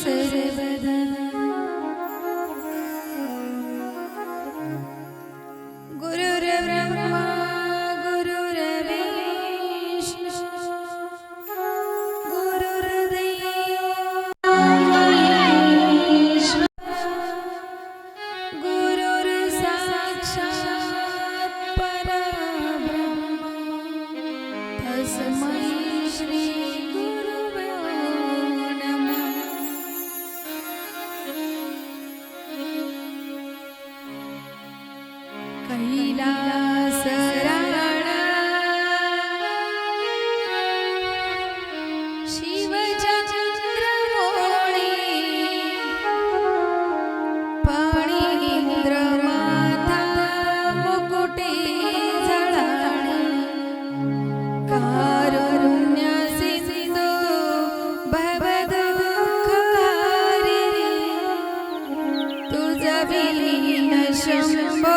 सर्वदा गुरुर्ब्रह्मा गुरुर्विष्णु गुरुर्देवो महेश्वरः गुरुर्साक्षात् परब्रह्म तस्मै श्री गुरुवे नमः। कैलासराणा शिवचंद्रमौळी फणीन्द्रमाता मुकुटे झळाळी कारुण्य सिंधू भवदुःखहारी तुझा विलीन शंभो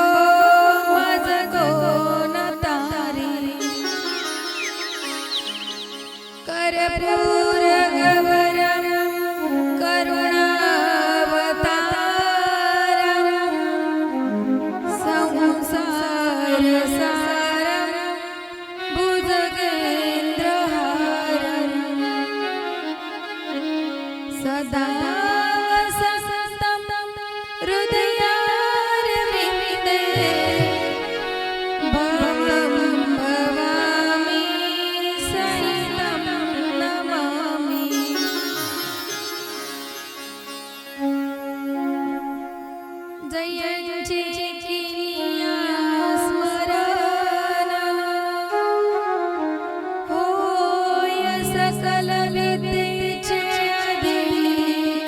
कर्पूर गौरम करुणावतारम संसार सारम भुजगेंद्रहारम सदा वसंतं हृदयारविंदे भवं भवामि सहितं नमामि। जयंचे किनिया स्मरण होय सकल विद्येचे अधिकरण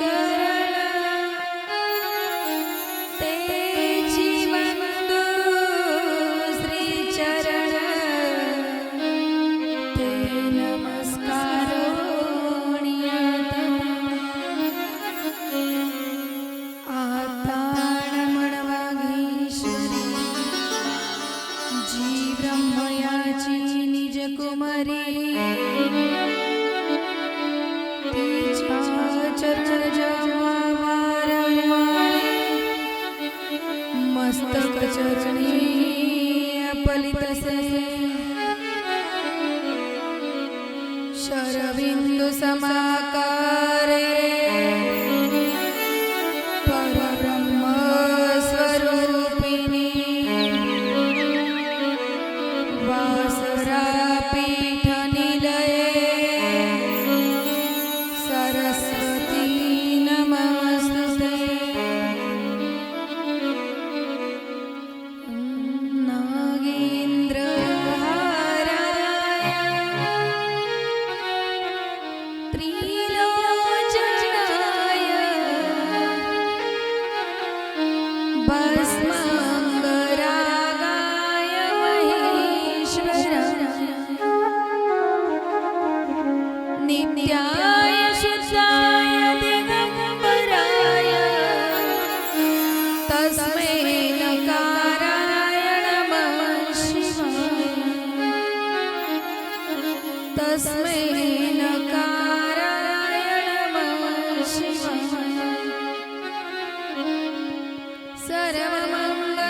तेची वंदू श्री चरण ते नमस्कारोणियतम आताण म्हणवागीश्वरी जी ब्रह्मयाची निज कुमारी तिच्या चरण जेव्हा वारंवार मस्तक चरणी अपलितसे शरबिंदु समाकारे परब्रह्म स्वरूपिणी वासरा पीठ निलये सरस्वती नमस्तुते। नागेन्द्रहाराय त्रिलोचनाय भस्मांगरागाय महेश्वराय नित्याय शुद्धाय दिगंबराय तस्मै नकाराय नमः शिवाय तस्मै नकाराय नमः शिवाय। सर्वमंगलमांगल्ये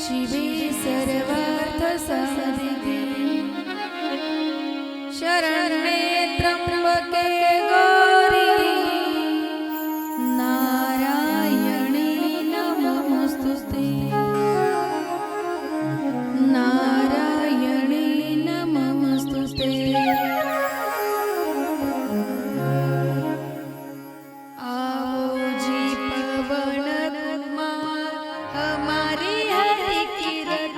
शिवे सर्वार्थसाधिके शरण्ये त्र्यंबके गौरी नारायणी नमोस्तुते नारायणी नमोस्तुते। आओ जी पवन कुमार हमारी हरि कीरत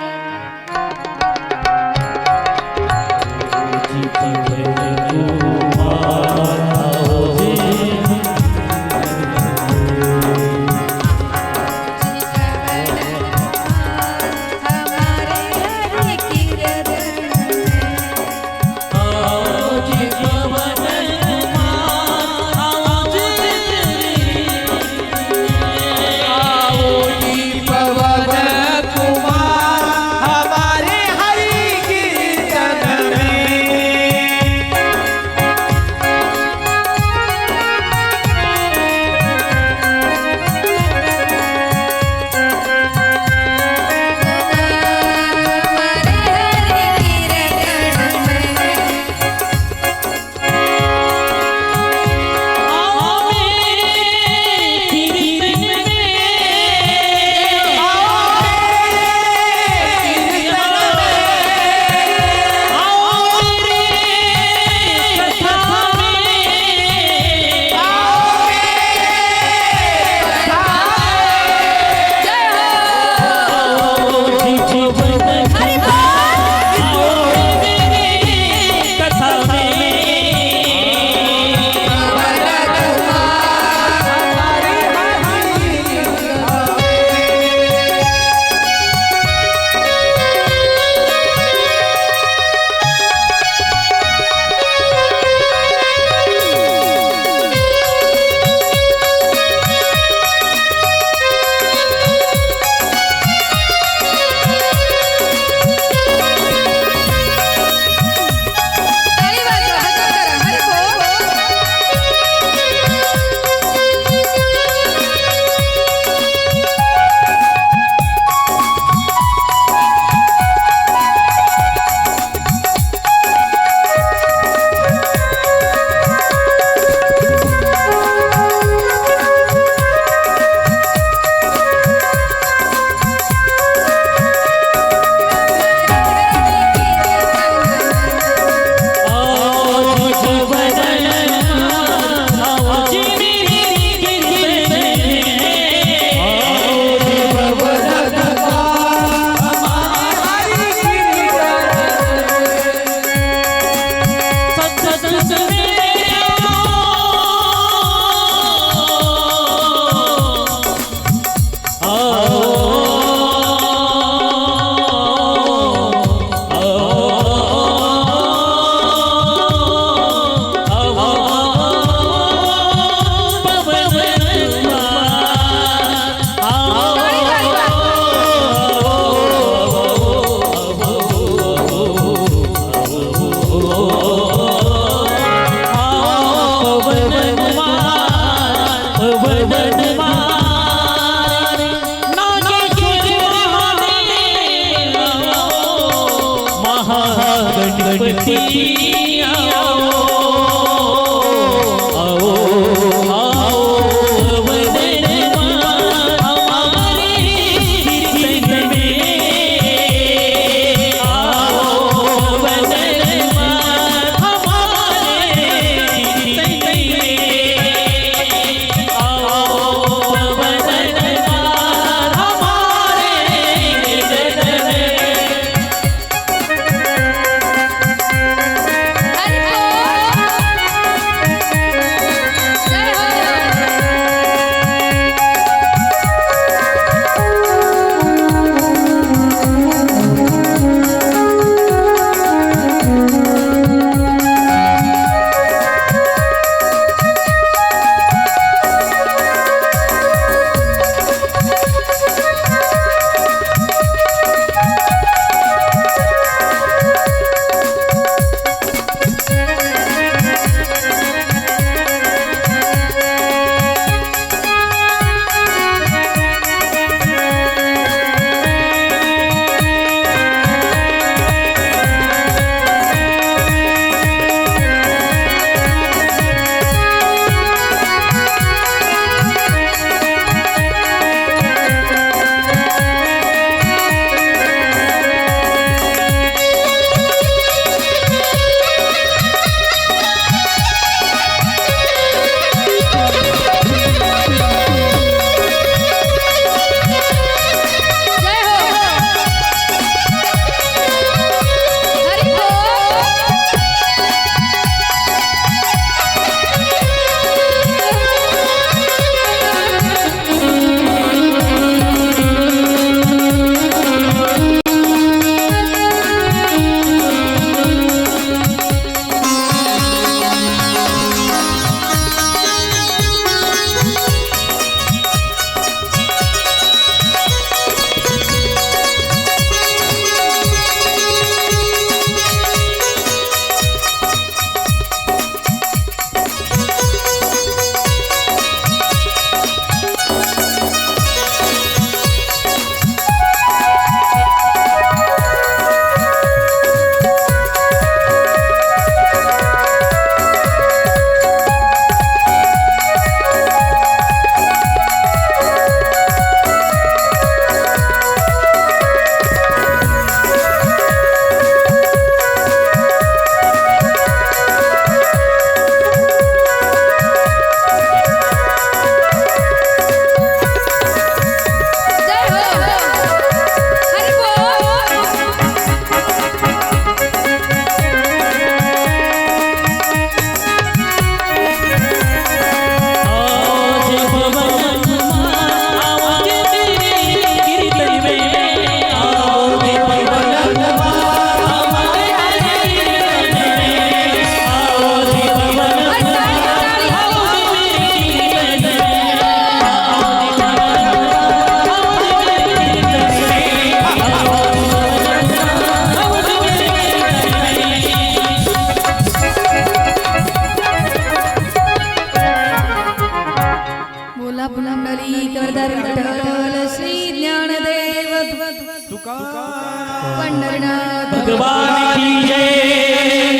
पंढरनाथ भगवान की जय,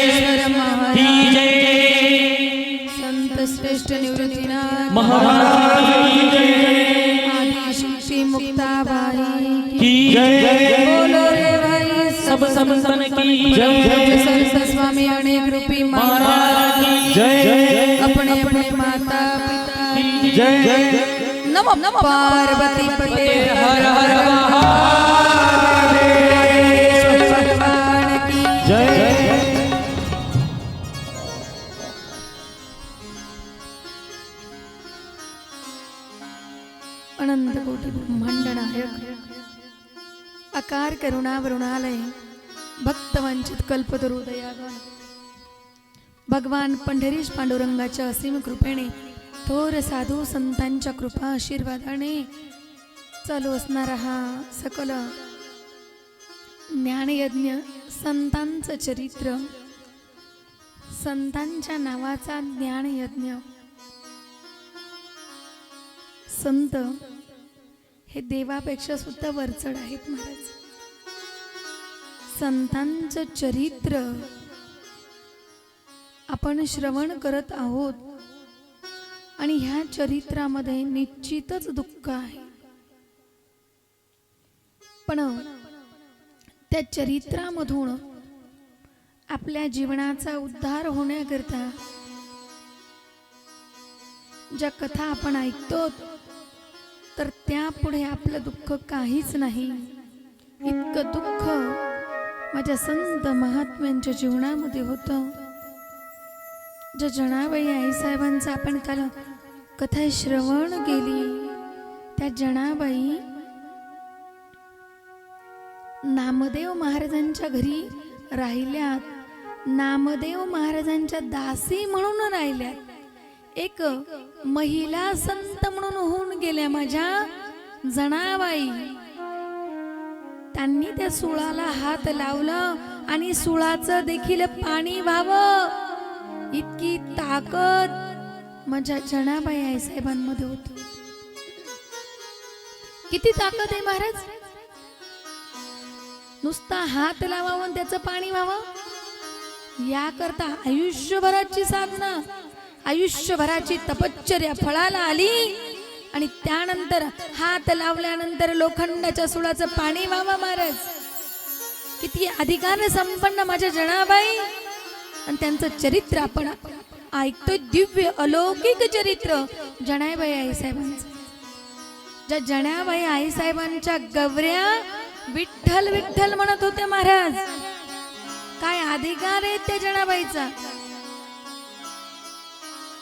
ईश्वर महाराज की जय, संत श्रेष्ठ निवृत्तीनाथ महाराज की जय, आदि शक्ति मुक्ताबाई की जय, बोलो रे भाई सब संतन की जय, संत स्वामी अनेक रूपी महाराज की जय, अपने अपने माता पिता की जय, नमो पार्वती पते हर हर भगवान की जय। अनंत कोटी ब्रह्मांड नायक अकार करुणा वरुणालय भक्तवंचित कल्पतरू दयागण भगवान पंढरीश पांडुरंगाच्या असीम कृपेने थोर साधू संतांच्या कृपा आशीर्वादाने चालू असणारा हा सकल ज्ञानयज्ञ संतांचं चरित्र संतांच्या नावाचा ज्ञानयज्ञ. संत हे देवापेक्षा सुद्धा वरचढ आहेत महाराज. संतांचं चरित्र आपण श्रवण करत आहोत आणि ह्या चरित्रामध्ये निश्चितच दुःख आहे, पण त्या चरित्रामधून आपल्या जीवनाचा उद्धार होण्याकरता ज्या कथा आपण ऐकतो तर त्यापुढे आपलं दुःख काहीच नाही. इतकं दुःख माझ्या संत महात्म्यांच्या जीवनामध्ये होतं. ज्या जनाबाई आईसाहेबांचं आपण काल कथा श्रवण केली, त्या जनाबाई नामदेव महाराजांच्या घरी राहिल्यात, नामदेव महाराजांच्या दासी म्हणून राहिल्यात. एक महिला संत म्हणून होऊन गेल्या माझ्या जनाबाई. त्यांनी त्या सुळाला हात लावलं आणि सुळाचं देखील पाणी व्हावं इतकी ताकद माझ्या जनाबाई आईसाहेबांमध्ये होती. किती ताकद आहे महाराज. नुसता हात लावावं त्याचं पाणी व्हावं याकरता आयुष्यभराची साधना, आयुष्यभराची तपश्चर्या फळाला आली आणि त्यानंतर हात लावल्यानंतर लोखंडाच्या सुळाचं पाणी व्हावं. महाराज किती अधिकार संपन्न माझ्या जनाबाई आणि त्यांचं चरित्र आपण ऐकतोय. दिव्य अलौकिक चरित्र जनाबाई आईसाहेबांचं. ज्या जनाबाई आईसाहेबांच्या गवऱ्या विठ्ठल विठ्ठल म्हणत होते महाराज. काय अधिकार आहे त्या जनाबाईचा.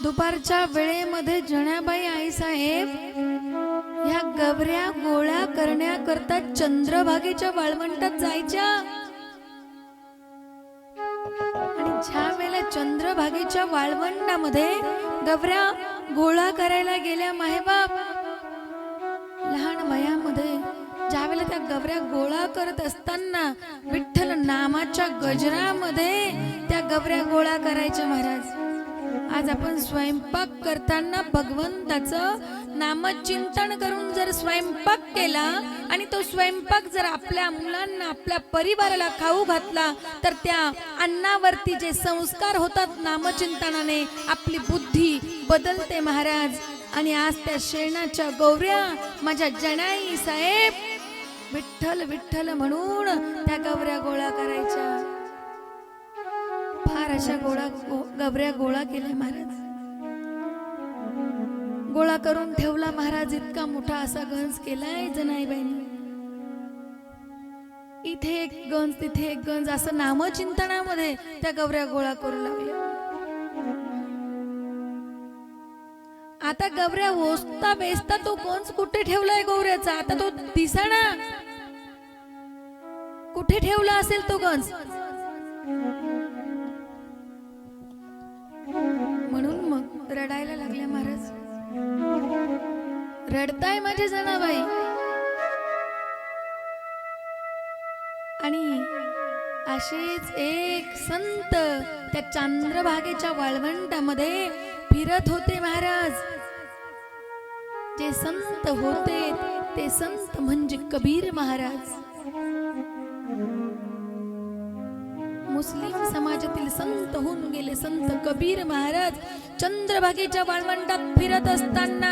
दुपारच्या वेळेमध्ये जनाबाई आईसाहेब ह्या गवऱ्या गोळा करण्याकरता चंद्रभागेच्या वाळवंटात जायच्या आणि ज्या वेळेला चंद्रभागेच्या वाळवंटामध्ये गवऱ्या गोळा करायला गेल्या माहेबाप, लहान वयामध्ये ज्या वेळेला त्या गवऱ्या गोळा करत असताना विठ्ठल नामाच्या गजरामध्ये त्या गवऱ्या गोळा करायच्या महाराज. आज आपण स्वयंपाक करताना भगवंताचं नामचिंतन करून जर स्वयंपाक केला आणि तो स्वयंपाक जर आपल्या मुलांना आपल्या परिवाराला खाऊ घातला तर त्या अन्नावरती जे संस्कार होतात नामचिंतनाने आपली बुद्धी बदलते महाराज. आणि आज त्या शेणाच्या गौऱ्या माझ्या जनाई साहेब विठ्ठल विठ्ठल म्हणून त्या गवऱ्या गोळा करायच्या. फार अशा गवऱ्या गोळा केल्या महाराज. गोळा करून ठेवला महाराज. इतका मोठा असा गंज केलाय जनाईबाईंनी. इथे एक गंज तिथे एक गंज असं नामचिंतनामध्ये त्या गवऱ्या गोळा करू लागल्या. आता गवऱ्या ओसता बेसता तो गंज कुठे ठेवलाय गौऱ्याचा आता तो दिसेना. कुठे ठेवला असेल तो गंज. म्हणून मग रडायला लागल्या महाराज. रडताय माझे जनाबाई. आणि असेच एक संत त्या चंद्रभागेच्या वाळवंटामध्ये फिरत होते महाराज. जे संत होते ते संत म्हणजे कबीर महाराज. मुस्लिम समाजातील संत होऊन गेले संत कबीर महाराज. चंद्रभागेच्या वाळवंटात फिरत असताना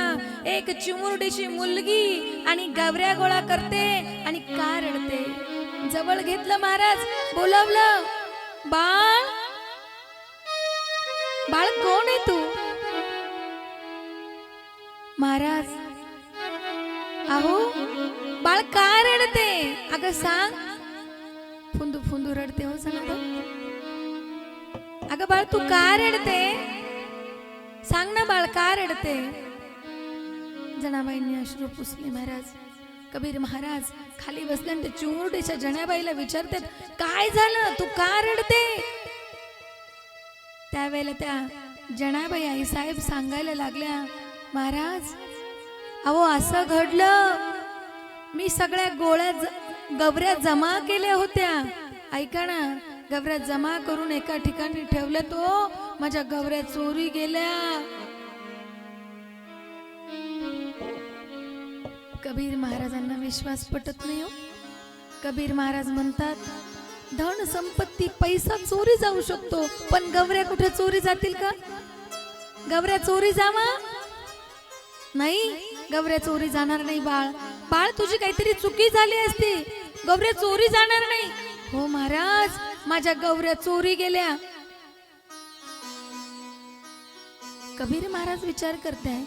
एक चिमुरडीची मुलगी आणि गवऱ्या गोळा करते आणि का रडते. जवळ घेतलं महाराज, बोलावलं. बाळ बाळ कोण आहे तू. महाराज अहो बाळ का रडते. अगं सांग. फुंदू फुंदू रडते हो सांग. अगं बाळ तू का रडते. सांग ना बाळ का रडते. जनाबाईंनी अश्रू पुसले महाराज. कबीर महाराज खाली बसले आणि ते चिमुरडीच्या जनाबाईला विचारतात, काय झालं, तू का रडते? त्यावेळेला त्या जनाबाई आई साहेब सांगायला लागल्या, महाराज अहो असं घडलं, मी सगळ्या गवऱ्या जमा केल्या होत्या. ऐका ना, गवऱ्या जमा करून एका ठिकाणी ठेवल्या, तो माझ्या गवऱ्या चोरी गेल्या. कबीर महाराजांना विश्वास पटत नाही हो. कबीर महाराज म्हणतात, धन संपत्ती पैसा चोरी जाऊ शकतो, पण गवऱ्या कुठे चोरी जातील का? गवऱ्या चोरी जावा नाही, गवऱ्या चोरी जाणार नाही. बाळ बाळ तुझी काहीतरी चुकी झाली असती, गवऱ्या चोरी जाणार नाही. हो महाराज, माझ्या गवऱ्या चोरी गेल्या. कबीर महाराज विचार करताय,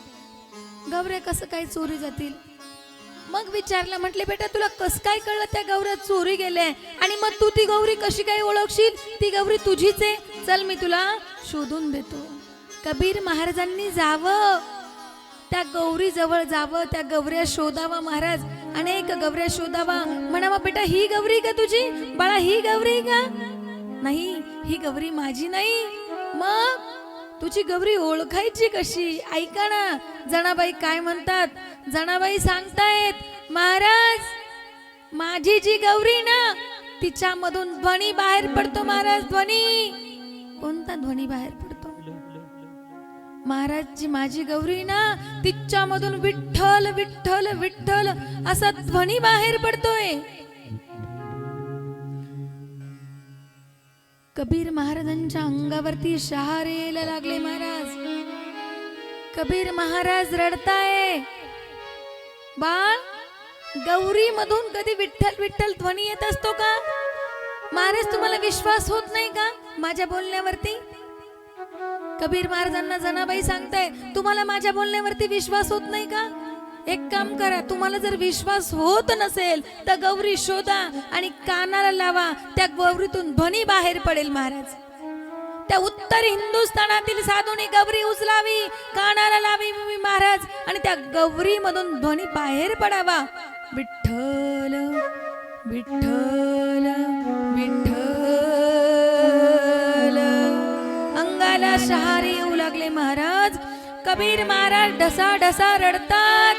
गवऱ्या कसं काय चोरी जातील? मग विचारलं, म्हटले बेटा तुला कस काय कळलं त्या गवऱ्या चोरी गेल्या? आणि मग तू ती गौरी कशी काय ओळखशील? ती गौरी तुझीच आहे, चल मी तुला शोधून देतो. कबीर महाराजांनी जावं, त्या गौरी जवळ जावं, त्या गौऱ्या शोधावा. महाराज अनेक गौऱ्या शोधावा, म्हणावा बेटा ही गौरी का तुझी? बाळा ही गौरी का? नाही, ही गौरी माझी नाही. मग तुझी गौरी ओळखायची कशी? ऐका ना, जनाबाई काय म्हणतात. जनाबाई सांगतायत, महाराज माझी जी गौरी ना, तिच्यामधून ध्वनी बाहेर पडतो. महाराज ध्वनी, कोणता ध्वनी बाहेर पडतो? महाराज जी माझी गौरी ना, तिच्यामधून विठ्ठल विठ्ठल विठ्ठल असा ध्वनी बाहेर पडतोय. कबीर महाराजांच्या अंगावरती शहारे यायला लागले. महाराज कबीर महाराज रडताय. बाळ गौरी मधून कधी विठ्ठल विठ्ठल ध्वनी येत असतो का? महाराज तुम्हाला विश्वास होत नाही का माझ्या बोलण्यावरती? कबीर महाराजांना जनाबाई सांगताय, तुम्हाला माझ्या बोलण्यावरती विश्वास होत नाही का? एक काम करा, तुम्हाला जर विश्वास होत नसेल तर गौरी शोधा आणि कानाला लावा, त्या गौरीतून ध्वनी बाहेर पडेल. महाराज त्या उत्तर हिंदुस्थानातील साधूने गौरी उचलावी, कानाला लावी महाराज, आणि त्या गौरी मधून ध्वनी बाहेर पडावा. विठ्ठल विठ्ठल विठ्ठल. अंगाला शहारे येऊ लागले. महाराज कबीर महाराज ढसा ढसा रडतात.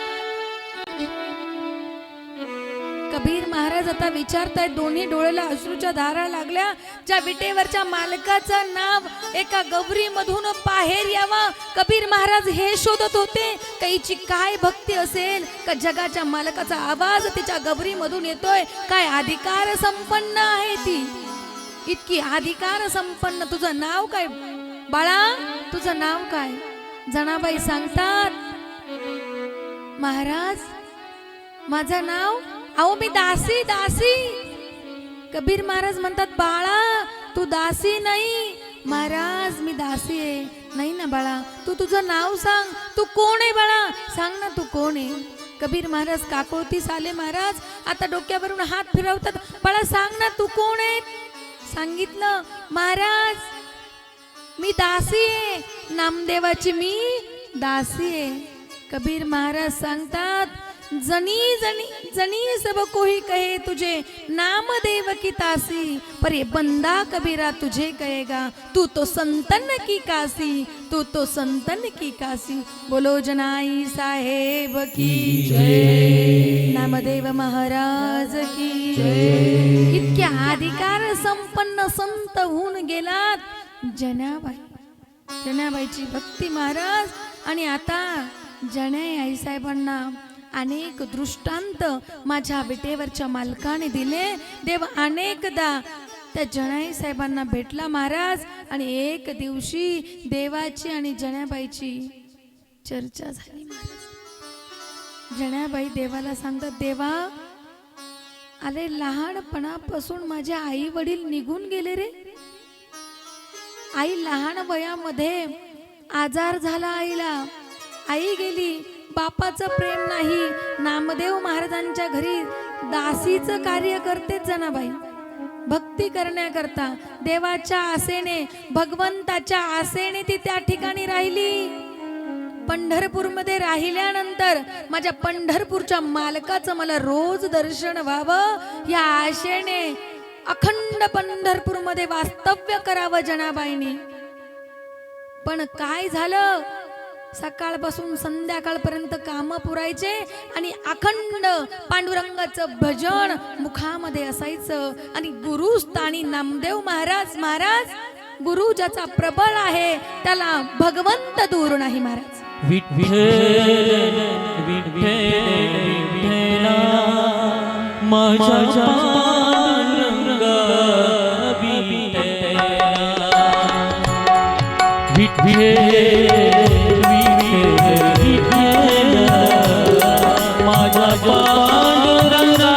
कबीर महाराज आता विचारतायत, दोन्ही डोळ्याला अश्रूच्या धारा लागल्या. ज्या विटेवरच्या मालकाचं नाव एका गौरी मधून बाहेर यावा, कबीर महाराज हे शोधत होते. काहीची काय भक्ती असेल का जगाच्या मालकाचा आवाज तिच्या गौरी मधून येतोय? काय अधिकार संपन्न आहे ती, इतकी अधिकार संपन्न. तुझं नाव काय बाळा, तुझं नाव काय? जनाबाई सांगतात, महाराज माझं नाव, अहो मी दासी दासी. कबीर महाराज म्हणतात, बाळा तू दासी नाही. महाराज मी दासी आहे. नाही ना बाळा, तू तुझं नाव सांग, तू कोण आहे बाळा? सांग ना तू कोण आहे? कबीर महाराज काकुळतीस आले. महाराज आता डोक्यावरून हात फिरवतात, बाळा सांग ना तू कोण आहे? सांगितलं, महाराज मी दासी आहे, नामदेवाची मी दासी आहे. कबीर महाराज सांगतात, जनी जनी जनी सब कोई कहे तुझे नामदेव की तासी, पर ये बंदा कबीरा तुझे कहेगा तू तो संतन की काशी, तू तो संतन की काशी. बोलो जनाई साहेब की जय, नामदेव महाराज की जय. इतक्या अधिकार संपन्न संत होऊन गेलात जनाबाई. जनाबाईची भक्ती महाराज. आणि आता जनाई आई साहेबांना अनेक दृष्टांत माझ्या विटेवरच्या मालकाने दिले. देव अनेकदा त्या जनाई साहेबांना भेटला महाराज. आणि एक दिवशी देवाची आणि जनाबाईची चर्चा झाली महाराज. जनाबाई देवाला सांगतात, देवा अरे लहानपणापासून माझे आई वडील निघून गेले रे. आई लहान वयामध्ये आजार झाला आईला, आई गेली. बापाचं प्रेम नाही. नामदेव महाराजांच्या घरी दासीचं कार्य करते जनाबाई, भक्ती करण्याकरता देवाच्या आसेने, भगवंताच्या आसेने ती त्या ठिकाणी राहिली. पंढरपूरमध्ये राहिल्यानंतर माझ्या पंढरपूरच्या मालकाचं मला रोज दर्शन व्हावं या आशेने अखंड पंढरपूरमध्ये वास्तव्य करावं जनाबाईंनी. पण काय झालं, सकाळपासून संध्याकाळपर्यंत काम पुरायचे आणि अखंड पांडुरंगाचं भजन मुखामध्ये असायचं. आणि गुरुस्थानी नामदेव महाराज, गुरु ज्याचा प्रबळ आहे त्याला भगवंत दूर नाही महाराज. विठ्ठल विठ्ठला माझ्या पांडुरंगा विठ्ठल माझ्या पांडुरंगा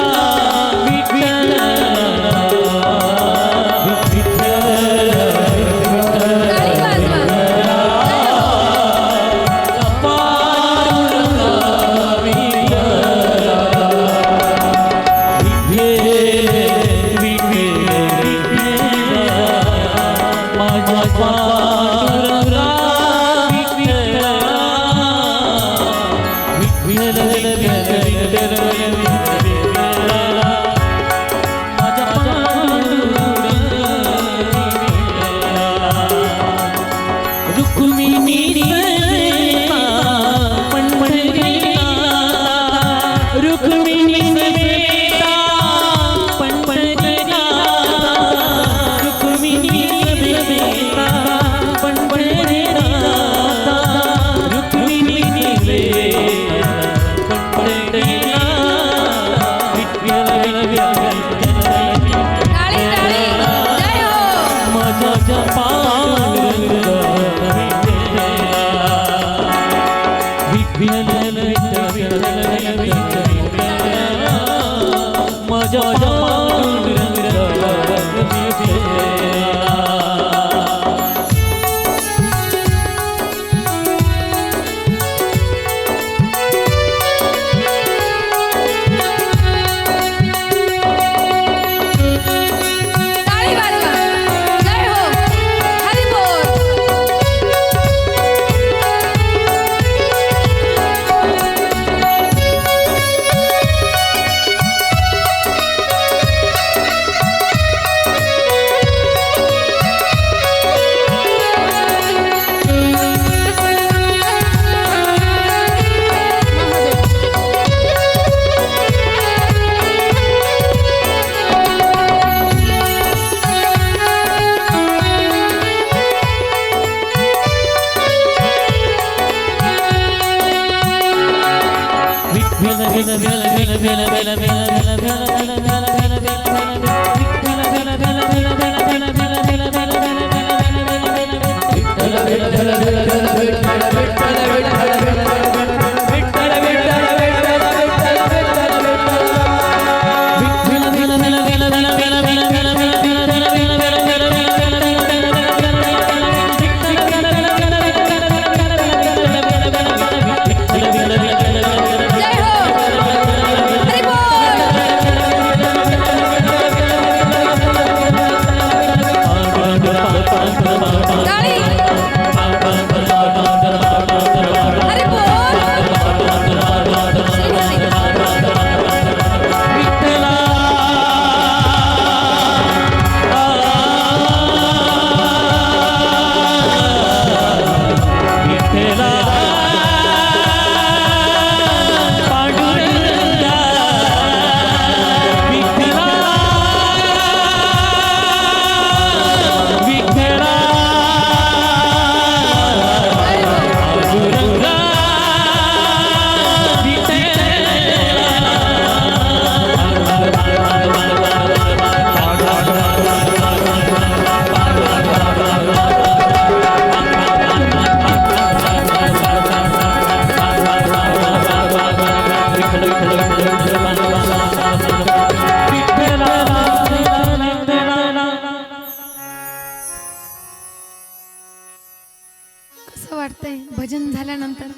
भजन झाल्यानंतर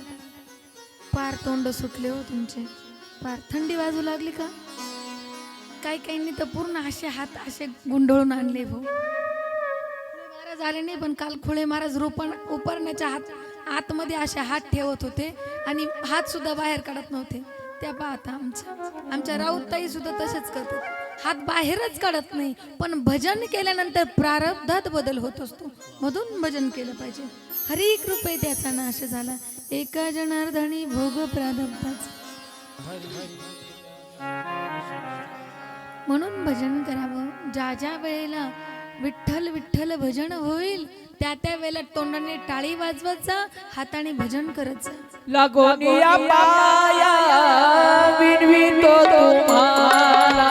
पार तोंड सुटले हो तुमचे. पार थंडी वाजू लागली का? काही काहींनी तर पूर्ण असे हात असे गुंडळून आणले भाऊ. महाराज आले नाही, पण काल खुळे महाराज उपरण्याच्या आतमध्ये असे हात ठेवत होते आणि हात सुद्धा बाहेर काढत नव्हते. त्या पाहता आमच्या राऊतताई सुद्धा तसेच करतात, हात बाहेरच काढत नाही. पण भजन केल्यानंतर प्रारब्धात बदल होत असतो, मधून भजन केलं पाहिजे. हरी कृपे त्याचा नाश झाला, एका जनार्दनी भोग प्रारब्धाचा. म्हणून भजन करावं. ज्या ज्या वेळेला विठ्ठल विठ्ठल भजन होईल त्या त्या वेळेला तोंडाने टाळी वाजवत जा, हाताने भजन करत जा. लागोनिया पाया विनवितो तुम्हाला,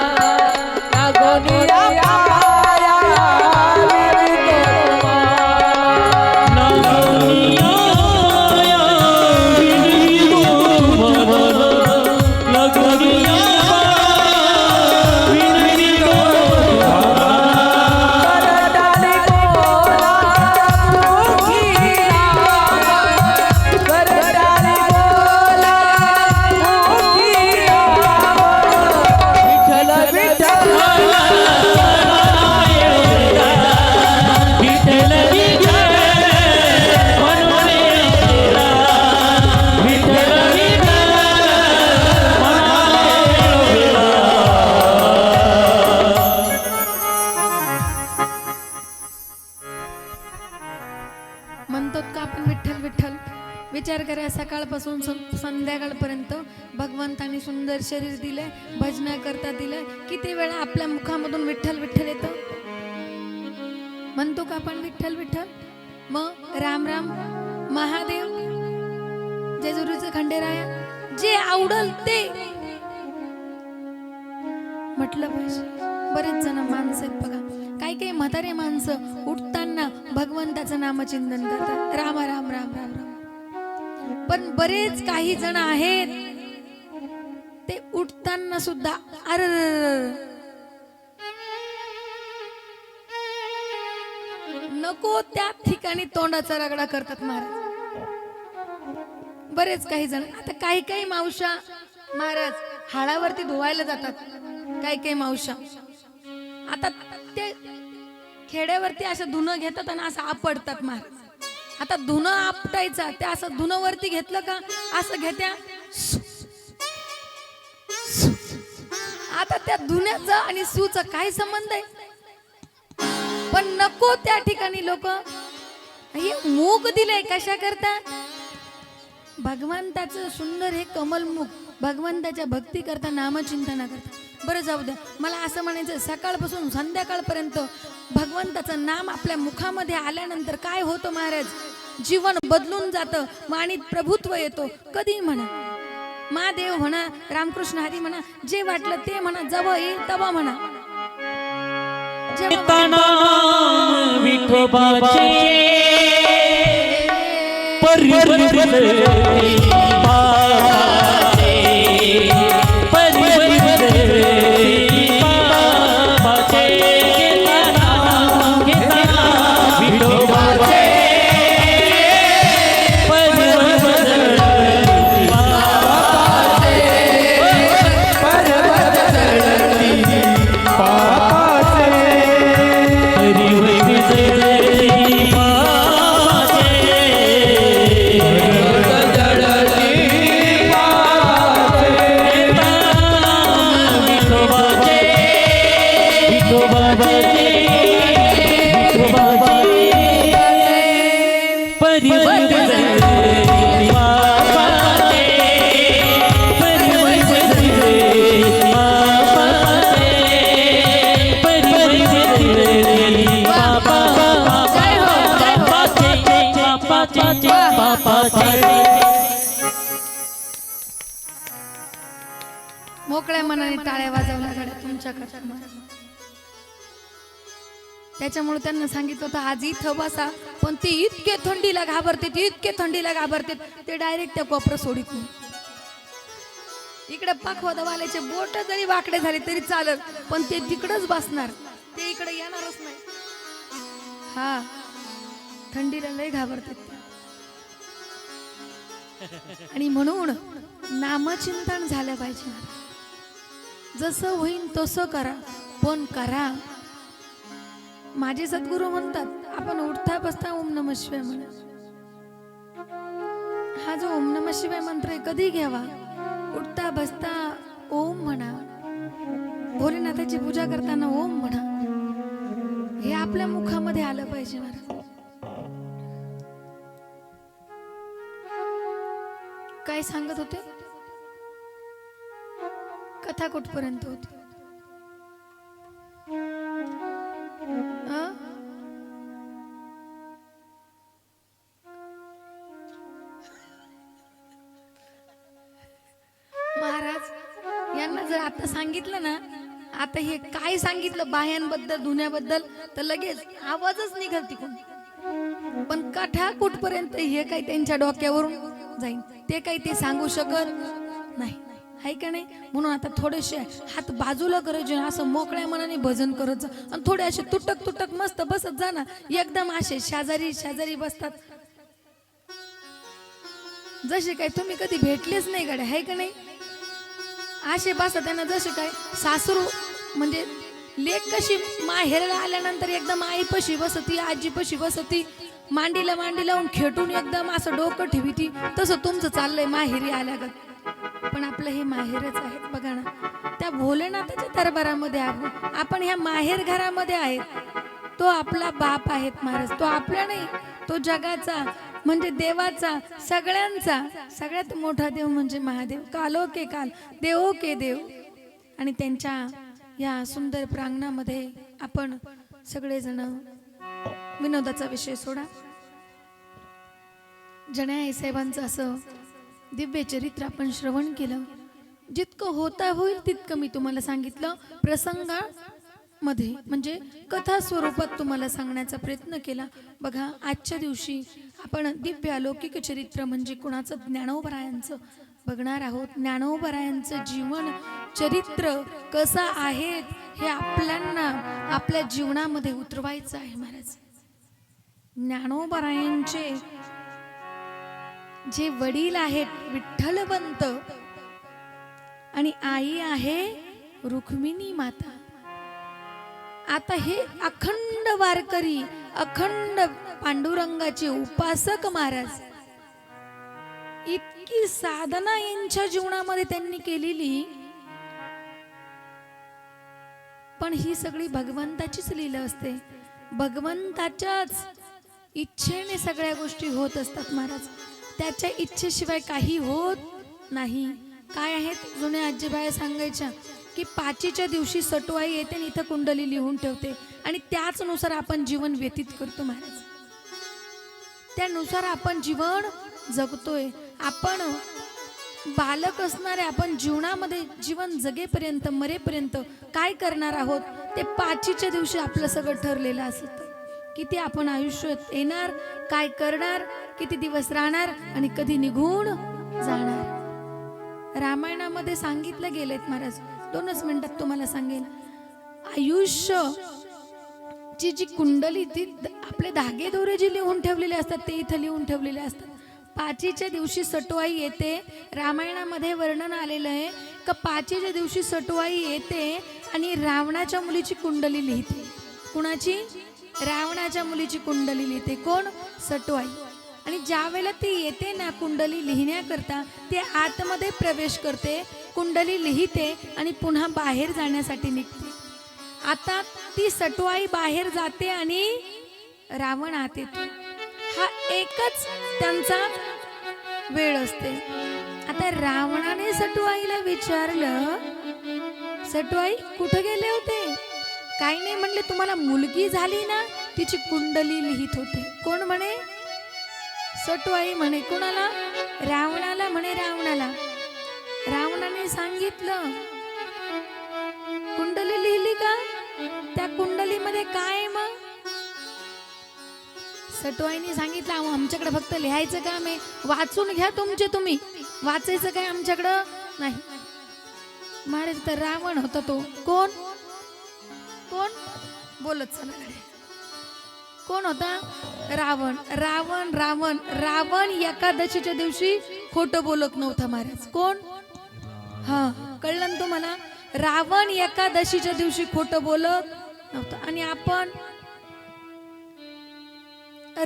लागोनिया पाया विनवितो म्हणतात का आपण विठ्ठल विठ्ठल. विचार करा, सकाळपासून संध्याकाळपर्यंत भगवंताने सुंदर शरीर दिले, भजना करता दिले. किती वेळा आपल्या मुखामधून विठ्ठल विठ्ठल येतं. म्हणतो का आपण विठ्ठल विठ्ठल. मग राम राम महादेव, जेजुरीचं खंडेराया, जे आवडल ते म्हटलं पाहिजे. बरेच जण माणसं आहेत बघा, काही काही म्हातारे माणसं उठताना भगवंताचं नामचिंतन करतात, राम राम राम राम राम. पण बरेच काही जण आहेत ते उठताना सुद्धा अर नको त्या ठिकाणी तोंडाचा रगडा करतात महाराज. बरेच काही जण. आता काही काही मावशा महाराज हाडावरती धुवायला जातात, काही काही मावशा. आता ते खेड्यावरती असं धुणं घेतात आणि असं आपडतात महाराज. आता धुणं आपटायचा, त्या असं धुणं वरती घेतलं का असं घेत्या. आता त्या धुण्याचा आणि सूचा काय संबंध आहे. पण नको त्या ठिकाणी लोक हे मूग दिले कशा करता. भगवंताचं सुंदर हे कमल मूग, भगवंताच्या भक्ती करता, नामचिंतना करता. बरं जाऊ द्या, मला असं म्हणायचं, सकाळपासून संध्याकाळपर्यंत भगवंताचं नाम आपल्या मुखामध्ये आल्यानंतर काय होतं महाराज, जीवन बदलून जातं. माणित प्रभुत्व येतो. कधी म्हणा, महादेव म्हणा, रामकृष्ण हरी म्हणा, जे वाटलं ते म्हणा, जवळ येईल तवा म्हणा. विठोबाचे मोकळ्या मनाने टाळ्या वाजवल्या गाड्या तुमच्याकडे. त्याच्यामुळे त्यांना सांगितलं होतं आज इथं बसा, पण ते इतके थंडीला घाबरते, इतके थंडीला घाबरते, ते डायरेक्ट त्या कोपरा सोडित नाही. इकडे पाखवादवाल्याचे बोट जरी वाकडे झाले तरी चालत, पण ते तिकडच बसणार, ते इकडे येणारच नाही. हा, थंडीला लय घाबरतात. आणि म्हणून नामचिंतन झालं पाहिजे. जसं होईल तसं करा, पण करा. माझे सद्गुरू म्हणतात आपण उठता बसता ओम नमः शिवाय म्हणा. हा जो ओम नमः शिवाय मंत्र आहे कधी घ्यावा? उठता बसता ओम म्हणा, भोलेनाथाची पूजा करताना ओम म्हणा. हे आपल्या मुखामध्ये आलं पाहिजे महाराज. काय सांगत होते? कथा कुठपर्यंत होती? महाराज यांना जर आता सांगितलं ना, आता हे काय सांगितलं बाह्यांबद्दल धुण्याबद्दल, तर लगेच आवाजच निघाल तिकडून. पण कथा कुठपर्यंत हे काही त्यांच्या डोक्यावरून जाईल, ते काही ते सांगू शकत नाही, आहे का नाही? म्हणून आता थोडेसे हात बाजूला करायचे, असं मोकळ्या मनाने भजन करत जा. आणि थोडे असे तुटक तुटक मस्त बसत जा ना, एकदम असे शेजारी शेजारी बसतात जसे काय तुम्ही कधी भेटलेच नाही गड्या, आहे का नाही? असे बसतात त्यांना जसे काय सासरू म्हणजे लेक कशी माहेरला आल्यानंतर एकदम आईपाशी बसती, आजीपाशी बसती, मांडीला मांडी लावून खेटून एकदम असं डोकं ठेवीती, तसं तुमचं चाललंय माहेरी आल्यागत. पण आपलं हे माहेरच आहे बघा ना. त्या भोलेनाथाच्या दरबारामध्ये आपण ह्या माहेर घरामध्ये आहेत. तो आपला बाप आहेत महाराज, तो आपला नाही, तो जगाचा म्हणजे देवाचा, सगळ्यांचा सगळ्यात मोठा देव म्हणजे महादेव. कालो के काल, देवो के देव. आणि त्यांच्या या सुंदर प्रांगणामध्ये आपण सगळेजण, विनोदाचा विषय सोडा, जनाई साहेबांचं असं दिव्य चरित्र आपण श्रवण केलं. जितकं होता होईल तितकं मी तुम्हाला सांगितलं, प्रसंगामध्ये म्हणजे कथा स्वरूपात तुम्हाला सांगण्याचा प्रयत्न केला. बघा आजच्या दिवशी आपण दिव्य अलौकिक चरित्र म्हणजे कुणाचं, ज्ञानोबरायांचं बघणार आहोत. ज्ञानोबरायांचं जीवन चरित्र कसं आहे हे आपल्याला आपल्या जीवनामध्ये उतरवायचं आहे महाराज. ज्ञानोबरायांचे जे वडील आहेत विठ्ठलवंत आणि आई आहे रुक्मिणी माता. आता हे अखंड वारकरी, अखंड पांडुरंगाचे उपासक महाराज, इतकी साधना यांच्या जीवनामध्ये त्यांनी केलेली, पण ही सगळी भगवंताचीच लीला असते. भगवंताच्याच इच्छेने सगळ्या गोष्टी होत असतात महाराज. त्याच्या इच्छेशिवाय काही होत नाही. काय आहेत जुन्या आजीबाया सांगायच्या की पाचीच्या दिवशी सटवाई येते आणि इथं कुंडली लिहून ठेवते आणि त्याचनुसार आपण जीवन व्यतीत करतो महाराज. त्यानुसार आपण जीवन जगतोय. आपण बालक असणारे आपण जीवनामध्ये जीवन जगेपर्यंत मरेपर्यंत काय करणार आहोत ते पाचीच्या दिवशी आपलं सगळं ठरलेलं असतं. किती आपण आयुष्यात येणार, काय करणार, किती दिवस राहणार आणि कधी निघून जाणार. रामायणामध्ये सांगितलं गेलेत महाराज, 2च मिनिटात तुम्हाला सांगेन. आयुष्य ची जी कुंडली ती आपले धागे दोरे जे लिहून ठेवलेले असतात ते इथं लिहून ठेवलेले असतात. पाचीच्या दिवशी सटवाई येते. रामायणामध्ये वर्णन आलेलं आहे का पाचीच्या दिवशी सटवाई येते आणि रावणाच्या मुलीची कुंडली लिहिते. कुणाची? रावणाच्या मुलीची कुंडली लिहिते. कोण? सटवाई. आणि ज्या वेळेला ती येते ना कुंडली लिहिण्याकरता, ते आतमध्ये प्रवेश करते, कुंडली लिहिते आणि पुन्हा बाहेर जाण्यासाठी निघते. आता ती सटवाई बाहेर जाते आणि रावण आत येतो. हा एकच त्यांचा वेळ असते. आता रावणाने सटवाईला विचारलं, सटवाई कुठे गेले होते? काही नाही म्हणले, तुम्हाला मुलगी झाली ना, तिची कुंडली लिहित होते. कोण म्हणे? सटवाई म्हणे. कोणाला? रावणाला म्हणे. रावणाने सांगितलं, कुंडली लिहिली का? त्या कुंडलीमध्ये काय? मग सटवाईने सांगितलं, आमच्याकडे फक्त लिहायचं काम आहे, वाचून घ्या तुमचे तुम्ही, वाचायचं काय आमच्याकडं नाही. मारे तर रावण होता तो. कोण कोण बोलत चला. कोण होता? रावण. रावण रावण रावण एकादशीच्या दिवशी खोटं बोलत नव्हता महाराज. कोण? हा, कळलं ना तुम्हाला? रावण एकादशीच्या दिवशी खोटं बोलत नव्हता. आणि आपण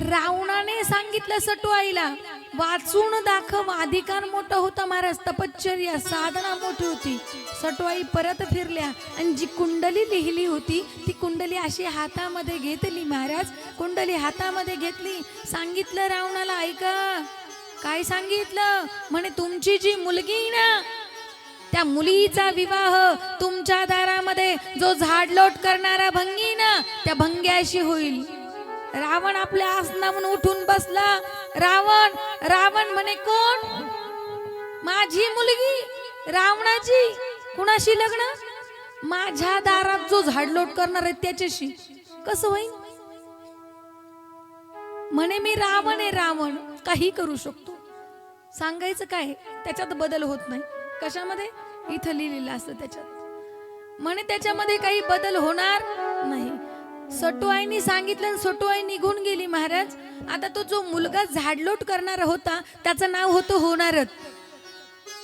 रावणाने सांगितलं सटवाईला, वाचून दाखव, अधिकार मोठा होता महाराज, तपश्चर्या साधना मोठी होती. सटवाई परत फिरल्या आणि जी कुंडली लिहिली होती ती कुंडली अशी हातामध्ये घेतली महाराज. कुंडली हातामध्ये घेतली, सांगितलं रावणाला, ऐका. काय सांगितलं? म्हणे तुमची जी मुलगी आहे ना, त्या मुलीचा विवाह तुमच्या दारामध्ये जो झाडलोट करणारा भंगी ना, त्या भंग्याशी होईल. रावण आपल्या आसनावरून उठून बसला. रावण म्हणे, कोण? माझी मुलगी रावणाची. कुणाशी लग्न? माझ्या दारात जो झाडलोट करणार आहे त्याच्याशी. कसं होईल? म्हणे मी रावण आहे. रावण काही करू शकतो. सांगायचं काय, त्याच्यात बदल होत नाही. कशामध्ये? इथं लिहिलेलं असतं त्याच्यात. म्हणे त्याच्यामध्ये काही बदल होणार नाही. सटवाईनी सांगितलं आणि सटवाई निघून गेली महाराज. आता तो जो मुलगा झाडलोट करणार होता त्याचं नाव होतं होणारच.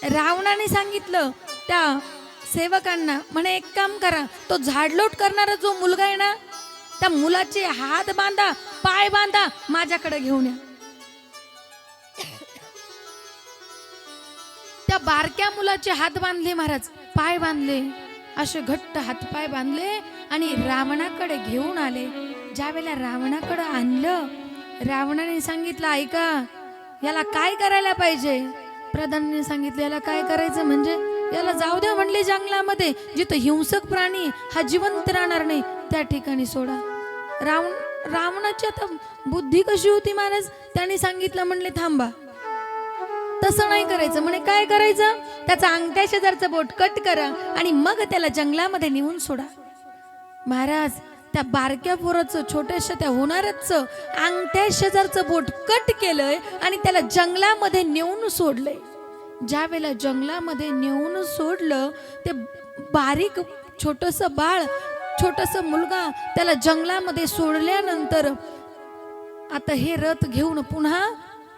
रावणाने सांगितलं त्या सेवकांना, म्हणे एक काम करा, तो झाडलोट करणारा जो मुलगा आहे ना, त्या मुलाचे हात बांधा, पाय बांधा, माझ्याकडे घेऊन या. त्या बारक्या मुलाचे हात बांधले महाराज, पाय बांधले, असे घट्ट हातपाय बांधले आणि रावणाकडे घेऊन आले. ज्यावेळेला रावणाकडे आणलं, रावणाने सांगितलं, ऐका, याला काय करायला पाहिजे? प्रधानाने सांगितलं, याला काय करायचं म्हणजे याला जाऊ द्या म्हणले जंगलामध्ये, जिथं हिंसक प्राणी हा जिवंत राहणार नाही त्या ठिकाणी सोडा. रावणाची आता बुद्धी कशी होती महाराज, त्याने सांगितलं, म्हणले थांबा, तसं नाही करायचं. म्हणे काय करायचं? त्याचा अंगठ्या शेजारचं बोट कट करा आणि मग त्याला जंगलामध्ये नेऊन सोडा. महाराज त्या बारक्या पोराचं, छोट्याशा त्या होणारचं अंगठ्या शेजारचं बोट कट केलंय आणि त्याला जंगलामध्ये नेऊन सोडलंय. ज्या वेळेला जंगलामध्ये नेऊन सोडलं, ते बारीक छोटस बाळ, छोटस मुलगा, त्याला जंगलामध्ये सोडल्यानंतर आता हे रथ घेऊन पुन्हा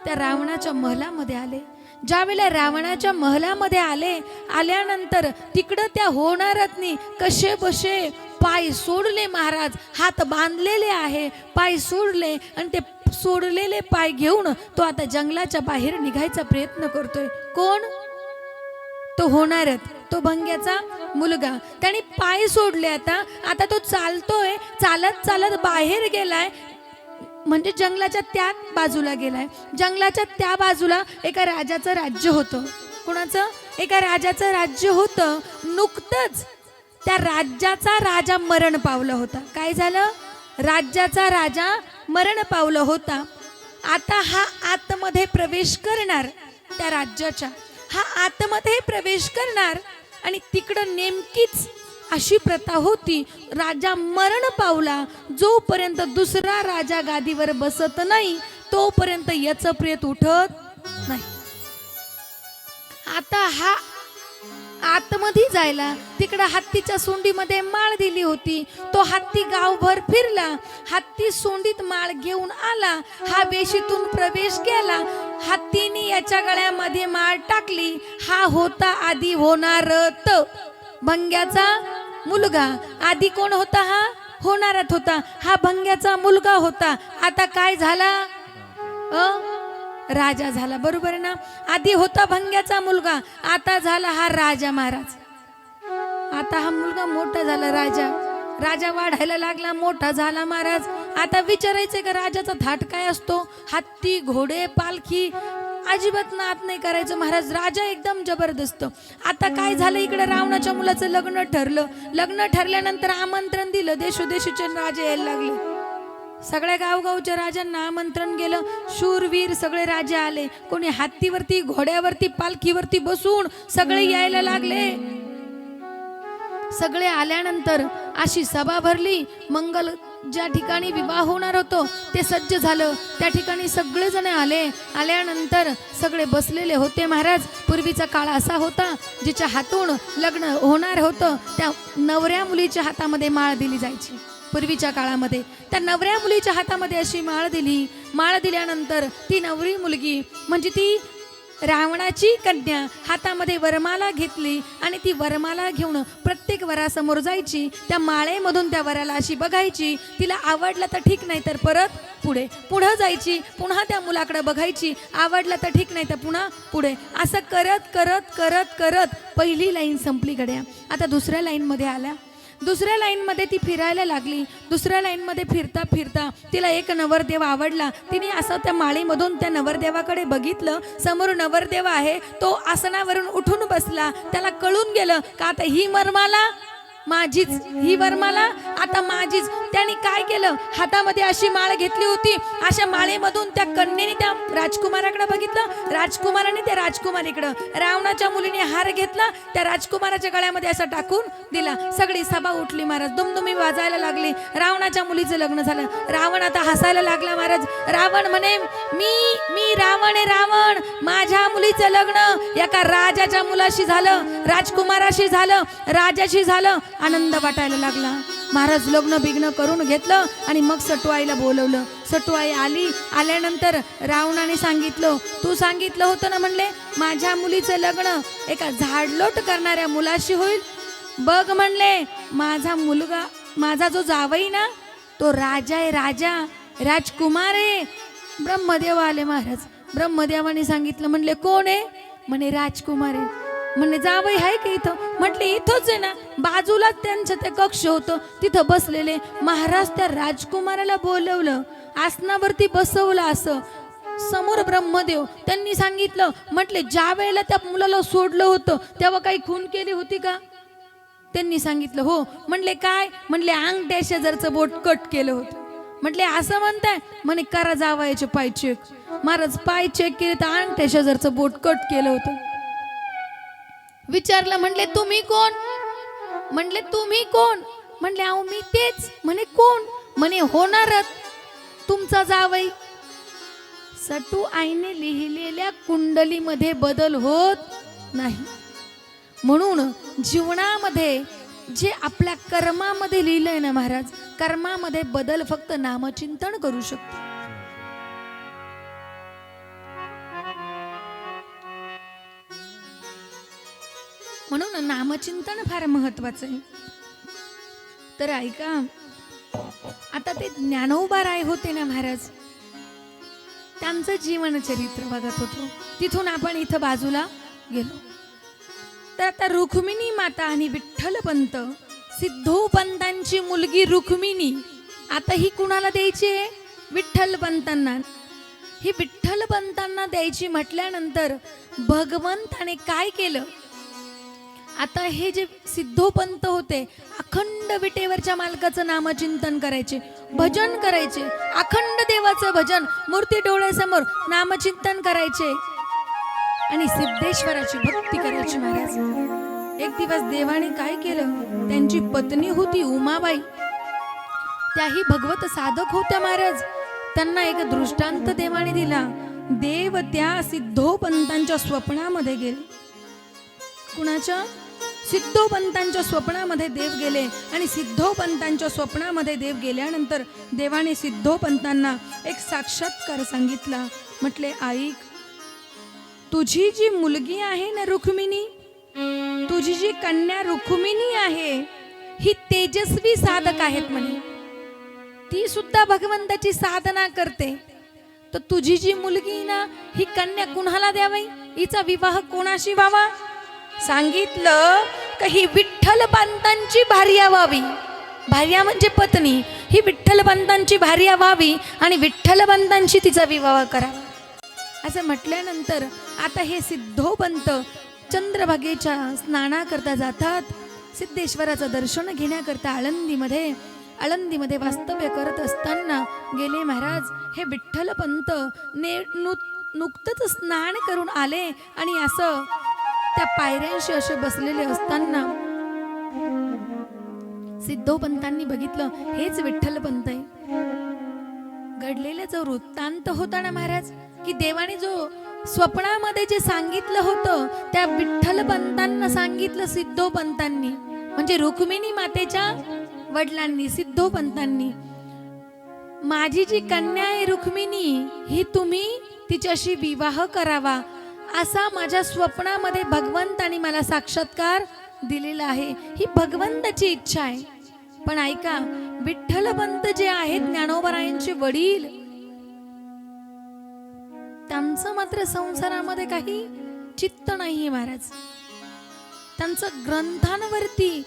त्या रावणाच्या महलामध्ये आले. ज्या वेळेला रावणाच्या महलामध्ये आल्यानंतर तिकडं त्या होणारतनी कसे बसे पाय सोडले महाराज, हात बांधलेले आहे, पाय सोडले आणि ते सोडलेले पाय घेऊन तो आता जंगलाच्या बाहेर निघायचा प्रयत्न करतोय. कोण? तो होणारत, तो भंग्याचा मुलगा. त्याने पाय सोडले. आता तो चालतोय, चालत चालत बाहेर गेलाय, म्हणजे जंगलाच्या त्या बाजूला गेलाय. जंगलाच्या त्या बाजूला एका राजाचं राज्य होतं. कोणाचं? एका राजाचं राज्य होतं. नुकतंच त्या राज्याचा राजा मरण पावला होता. काय झालं? राज्याचा राजा मरण पावला होता. आता हा आतमध्ये प्रवेश करणार, त्या राज्याच्या हा आतमध्ये प्रवेश करणार आणि तिकडं नेमकीच अशी प्रथा होती, राजा मरण पावला, जोपर्यंत दुसरा राजा गादीवर बसत नाही तोपर्यंत याचं प्रेत उठत नाही. आता हा आतमध्ये जायला तिकडं हत्तीच्या सोंडीमध्ये माळ दिली होती. तो हत्ती गावभर फिरला, हत्ती सोंडीत माळ घेऊन आला, हा वेशीतून प्रवेश केला, हत्तीने याच्या गळ्यामध्ये माळ टाकली. हा होता आधी होणारत, भंग्याचा मुलगा. आधी कोण होता? हा होणारत होता, हा भंग्याचा मुलगा होता. आता काय झाला? राजा झाला. बरोबर आहे ना? आधी होता भंग्याचा मुलगा, आता झाला हा राजा महाराज. आता हा मुलगा मोठा झाला, राजा वाढायला लागला, मोठा झाला महाराज. आता विचारायचंय का राजाचा थाट काय असतो? हत्ती, घोडे, पालखी अजिबात नाद नाही करायचं महाराज. राजा एकदम जबरदस्त. आता काय झालं, इकडे रावणाच्या मुलाचं लग्न ठरलं. लग्न ठरल्यानंतर आमंत्रण दिलं, देशोदेशीचे राजे यायला लागले. सगळ्या गावगावच्या राजांना आमंत्रण गेलं. शूरवीर सगळे राजे आले. कोणी हत्तीवरती, घोड्यावरती, पालखीवरती बसून सगळे यायला लागले. सगळे आल्यानंतर अशी सभा भरली. मंगल ज्या ठिकाणी विवाह होणार होतो ते सज्ज झालं. त्या ठिकाणी सगळेजण आल्यानंतर सगळे बसलेले होते महाराज. पूर्वीचा काळ असा होता, जिच्या हातून लग्न होणार होतं त्या नवऱ्या मुलीच्या हातामध्ये माळ दिली जायची. पूर्वीच्या काळामध्ये त्या नवऱ्या मुलीच्या हातामध्ये अशी माळ दिली. माळ दिल्यानंतर ती नवरी मुलगी म्हणजे ती रावणाची कन्या हातामध्ये वरमाला घेतली आणि ती वरमाला घेऊन प्रत्येक वरासमोर जायची, त्या माळेमधून त्या वराला अशी बघायची, तिला आवडलं तर ठीक, नाही तर परत पुढं जायची, पुन्हा त्या मुलाकडे बघायची, आवडलं तर ठीक, नाही तर पुन्हा पुढे, असं करत करत करत करत पहिली लाईन संपली गड्या. आता दुसऱ्या लाईनमध्ये आल्या. दुसऱ्या लाईनमध्ये ती फिरायला लागली. दुसऱ्या लाईनमध्ये फिरता फिरता तिला एक नवरदेव आवडला. तिने असं त्या माळीमधून त्या नवरदेवाकडे बघितलं. समोर नवरदेव आहे, तो आसनावरून उठून बसला. त्याला कळून गेलं का आता ही वरमाला माझीच, ही वरमाला आता माझीच. त्याने काय केलं, हातामध्ये अशी माळ घेतली होती, अशा माळेमधून त्या कन्येने त्या राजकुमाराकडे बघितलं, राजकुमाराने त्या राजकुमारीकडं. रावणाच्या मुलीने हार घेतला, त्या राजकुमाराच्या गळ्यामध्ये असा टाकून दिला. सगळी सभा उठली महाराज, दुमदुमी वाजायला लागली. रावणाच्या मुलीचं लग्न झालं. रावण आता हसायला लागला महाराज. रावण म्हणे, मी रावण आहे, रावण. माझ्या मुलीचं लग्न एका राजाच्या मुलाशी झालं, राजकुमाराशी झालं, राजाशी झालं. आनंद वाटायला लागला. महाराज लग्न बिग्न करून घेतलं आणि मग सटवाईला बोलवलं. सटवाई आली. आल्यानंतर रावणाने सांगितलं, तू सांगितलं होतं ना म्हणले माझ्या मुलीचं लग्न एका झाडलोट करणाऱ्या मुलाशी होईल. बघ म्हणले माझा मुलगा, माझा जो जावई ना तो राजा आहे, राजा, राजकुमार आहे. ब्रह्मदेव आले महाराज. ब्रह्मदेवाने सांगितलं, म्हणले कोण आहे, म्हणे राजकुमार आहे. म्हणे जावई आहे की इथं, म्हटले इथंच आहे ना, बाजूलाच त्यांचं ते कक्ष होतं, तिथं बसलेले. महाराज त्या राजकुमाराला बोलवलं, आसनावरती बसवलं. असं समोर ब्रह्मदेव, त्यांनी सांगितलं, म्हटले ज्या वेळेला त्या मुलाला सोडलं होतं तेव्हा काही खून केली होती का. त्यांनी सांगितलं हो. म्हणले काय, म्हणले अंगठ्या शेजारचं बोट कट केलं होतं. म्हटले असं म्हणताय, म्हणे करा जावयाचे पाय चेक. महाराज पाय चेक केले तर अंगठ्या शेजारचं बोट कट केलं होतं. विचारलं, म्हणले तुम्ही कोण, म्हणले तुम्ही कोण, म्हणले अहो मी तेच. म्हणे कोण, म्हणे होणारच तुमचा जावई. सटू आईने लिहिलेल्या कुंडलीमध्ये बदल होत नाही. म्हणून जीवनामध्ये जे आपल्या कर्मामध्ये लिहिलंय ना महाराज, कर्मामध्ये बदल फक्त नामचिंतन करू शकतो. म्हणून नामचिंतन फार महत्वाचं आहे. तर ऐका, आता ते ज्ञानोबा राय होते ना महाराज, त्यांचं जीवनचरित्र बघत होतो. तिथून आपण इथं बाजूला गेलो. तर आता रुक्मिणी माता आणि विठ्ठलपंत, सिद्धोपंतांची मुलगी रुक्मिणी, आता ही कुणाला द्यायची आहे, विठ्ठलपंतांना. ही विठ्ठलपंतांना द्यायची म्हटल्यानंतर भगवंताने काय केलं, आता हे जे सिद्धोपंत होते अखंड विटेवरच्या मालकाचं नामचिंतन करायचे, भजन करायचे, अखंड देवाचं भजन, मूर्ती डोळ्यासमोर नामचिंतन करायचे आणि सिद्धेश्वराची भक्ती करायची महाराज. एक दिवस देवाने काय केलं, त्यांची पत्नी होती उमाबाई, त्याही भगवत साधक होत्या महाराज. त्यांना एक दृष्टांत देवाने दिला. देव त्या सिद्धोपंतांच्या स्वप्नामध्ये गेले. कुणाच्या, सिद्धोपंतांच्या स्वप्नामध्ये देव गेले. आणि सिद्धोपंतांच्या स्वप्नामध्ये देव गेल्यानंतर देवाने सिद्धोपंतांना एक साक्षात्कार सांगितला. म्हटले ऐक, तुझी जी मुलगी आहे ना रुक्मिणी, तुझी जी कन्या रुक्मिणी आहे, ही तेजस्वी साधक आहेत म्हणे, ती सुद्धा भगवंताची साधना करते. तर तुझी जी मुलगी ना, ही कन्या कुणाला द्यावी, हिचा विवाह कोणाशी व्हावा. सांगितलं का ही विठ्ठलपंतांची भार्या व्हावी. भार्या म्हणजे पत्नी. ही विठ्ठलपंतांची भार्या व्हावी आणि विठ्ठलपंतांशी तिचा विवाह करावा. असं म्हटल्यानंतर आता हे सिद्धोपंत चंद्रभागेच्या स्नानाकरता जातात. सिद्धेश्वराचं दर्शन घेण्याकरता आळंदीमध्ये वास्तव्य करत असताना गेले महाराज. हे विठ्ठलपंत नुकतंच स्नान करून आले आणि असं त्या पायऱ्यांशी असे बसलेले असताना सिद्धोपंतांनी बघितलं, हेच विठ्ठलपंत आहे. घडलेला जो वृत्तांत होता ना महाराज, की देवाने जो स्वप्नामध्ये जे सांगितलं होतं त्या विठ्ठलपंतांना सांगितलं सिद्धोपंतांनी, म्हणजे रुक्मिणी मातेच्या वडिलांनी, सिद्धोपंतांनी. माझी जी कन्या आहे रुक्मिणी, ही तुम्ही तिच्याशी विवाह करावा असा माझ्या स्वप्नामध्ये भगवंतानी मला साक्षात्कार दिलेला आहे. ही भगवंताची इच्छा आहे. पण ऐका, विठ्ठलपंत जे आहेत ज्ञानोबारायांचे वडील, त्यांचं मात्र संसारामध्ये काही चित्त नाही महाराज. त्यांचं ग्रंथांवरती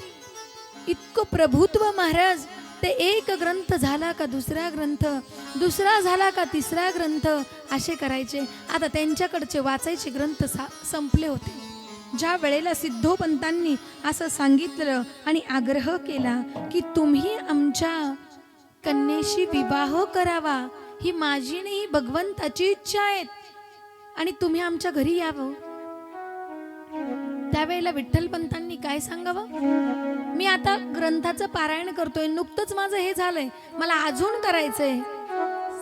इतकं प्रभुत्व महाराज. ते एक ग्रंथ झाला का दुसरा ग्रंथ, दुसरा झाला का तिसरा ग्रंथ, असे करायचे. आता त्यांच्याकडचे वाचायचे ग्रंथ संपले होते. ज्या वेळेला सिद्धोपंतांनी असं सांगितलं आणि आग्रह केला की तुम्ही आमच्या कन्येशी विवाह करावा, ही माझी नाही भगवंताची इच्छा आहे आणि तुम्ही आमच्या घरी यावं, त्यावेळेला विठ्ठलपंतांनी काय सांगावं? मी आता ग्रंथाचं पारायण करतोय, नुकतंच माझं हे झालंय, मला अजून करायचंय.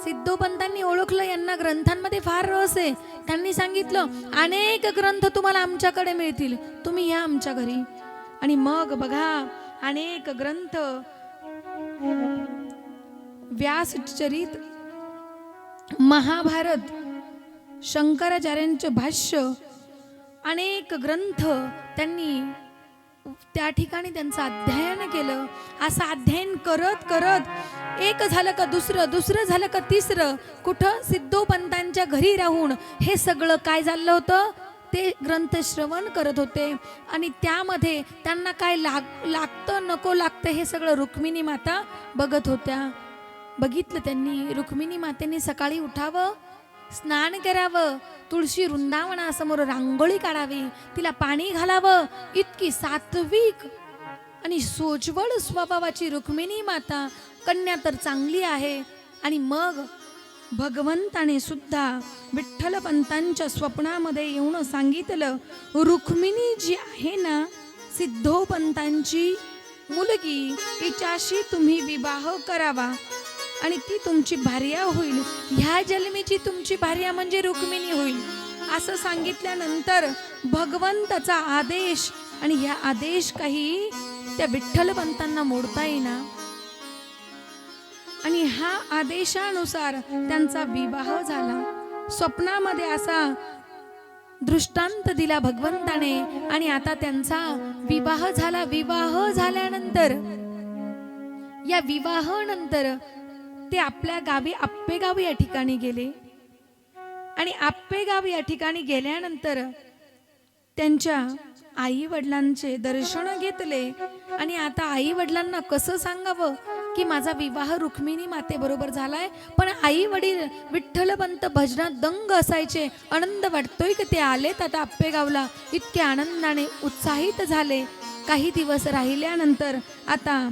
सिद्धोपंतांनी ओळखलं यांना ग्रंथांमध्ये फार रस आहे. त्यांनी सांगितलं अनेक ग्रंथ तुम्हाला आमच्याकडे मिळतील, तुम्ही या आमच्या घरी. आणि मग बघा, अनेक ग्रंथ, व्यासचरित, महाभारत, शंकराचार्यांचे भाष्य, अनेक ग्रंथ त्यांनी त्या ठिकाणी त्यांचं अध्ययन केलं. असं अध्ययन करत करत एक झालं का दुसरं, दुसरं झालं का तिसरं, कुठं सिद्धोपंतांच्या घरी राहून हे सगळं काय झालं होतं, ते ग्रंथ श्रवण करत होते. आणि त्यामध्ये त्यांना काय लागतं नको लागतं हे सगळं रुक्मिणी माता बघत होत्या. बघितलं त्यांनी. रुक्मिणी मातेने सकाळी उठावं, स्नान करावं, तुळशी वृंदावनासमोर रांगोळी काढावी, तिला पाणी घालावं. इतकी सात्विक आणि सोज्वळ स्वभावाची रुक्मिणी माता, कन्या तर चांगली आहे. आणि मग भगवंताने सुद्धा विठ्ठलपंतांच्या स्वप्नामध्ये येऊन सांगितलं, रुक्मिणी जी आहे ना, सिद्धोपंतांची मुलगी, हिच्याशी तुम्ही विवाह करावा आणि ती तुमची भार्या होईल. ह्या जन्मीची तुमची भार्या म्हणजे रुक्मिणी होईल. असं सांगितल्यानंतर भगवंताचा आदेश, आणि ह्या आदेश काही त्या विठ्ठलपंतांना मोडता येईना. आणि हा आदेशानुसार त्यांचा विवाह झाला. स्वप्नामध्ये असा दृष्टांत दिला भगवंताने आणि आता त्यांचा विवाह झाला. विवाह झाल्यानंतर, या विवाहानंतर ते आपल्या गावी आप्पेगाव या ठिकाणी गेले. आणि आप्पेगाव या ठिकाणी गेल्यानंतर त्यांच्या आई वडिलांचे दर्शन घेतले. आणि आता आई वडिलांना कसं सांगावं की माझा विवाह रुक्मिणी मातेबरोबर झालाय. पण आई वडील विठ्ठलपंत भजनात दंग असायचे. आनंद वाटतोय की ते आलेत आता आप्पेगावला. इतके आनंदाने उत्साहित झाले. काही दिवस राहिल्यानंतर आता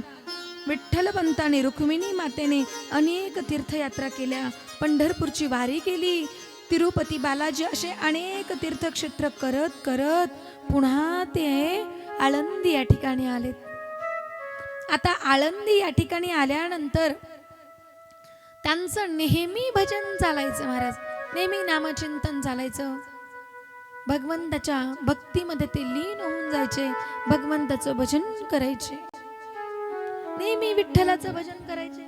विठ्ठलपंताने, रुक्मिणी मातेने अनेक तीर्थयात्रा केल्या. पंढरपूरची वारी केली, तिरुपती बालाजी, असे अनेक तीर्थक्षेत्र करत करत पुन्हा ते आळंदी या ठिकाणी आलेत. आता आळंदी या ठिकाणी आल्यानंतर त्यांचं नेहमी भजन चालायचं महाराज, नेहमी नामचिंतन चालायचं. भगवंताच्या भक्तीमध्ये ते लीन होऊन जायचे, भगवंताचं भजन करायचे, नेहमी विठ्ठलाचं भजन करायचे.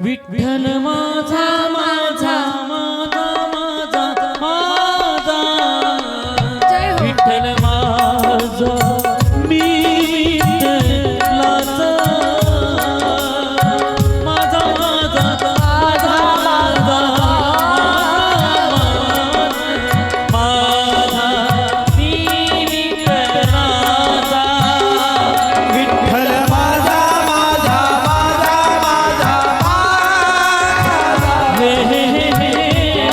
विठ्ठल माझा माझा माझा माझा माझा, जय हो. विठ्ठल माझा मी विठ्ठलाचा, माझा माझा माझा माझा माझा मी विठ्ठलाचा, विठ्ठल माझा माझा माझा माझा हे हे हे हे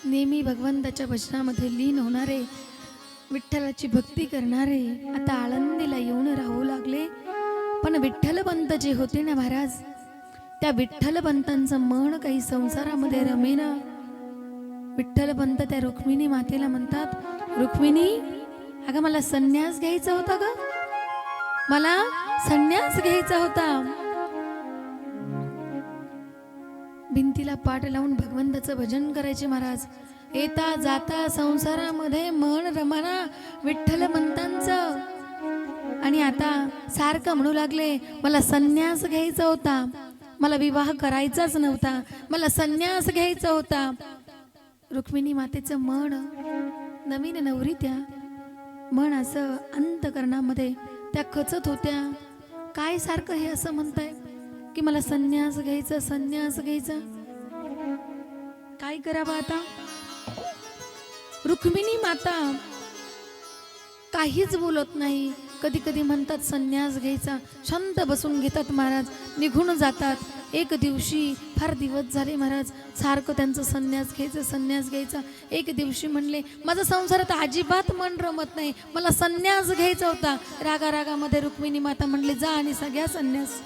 नेहमी भगवंताच्या भजनामध्ये लीन होणारे, विठ्ठलाची भक्ती करणारे आता आळंदीला येऊन राहू लागले. पण विठ्ठलपंत जे होते ना महाराज, त्या विठ्ठलपंतांचं मन काही संसारामध्ये रमेना. विठ्ठलपंत त्या रुक्मिणी मातेला म्हणतात, रुक्मिणी अगं मला संन्यास घ्यायचा होता ग, मला संन्यास घ्यायचा होता. भिंतीला पाठ लावून भगवंताचं भजन करायचे महाराज. येता जाता संसारामध्ये मन रमाना विठ्ठलपंतांचं. आणि आता सारखं म्हणू लागले, मला संन्यास घ्यायचा होता, मला विवाह करायचाच नव्हता, मला संन्यास घ्यायचा होता. रुक्मिणी मातेचं मन, नवीन नवरी त्या, मन असं अंतकरणामध्ये त्या खचत होत्या. काय सारखं हे असं म्हणताय की मला संन्यास घ्यायचा, संन्यास घ्यायचा. काय करावं आता. रुक्मिणी माता काहीच बोलत नाही. कधी कधी म्हणतात संन्यास घ्यायचा, शांत बसून घेतात महाराज, निघून जातात. एक दिवशी फार दिवस झाले महाराज, सारखं त्यांचं संन्यास घ्यायचं, संन्यास घ्यायचा. एक दिवशी म्हणले, माझा संसारात अजिबात मन रमत नाही, मला संन्यास घ्यायचा होता. रागारागामध्ये रुक्मिणी माता म्हणले, जा आणि घ्या संन्यास,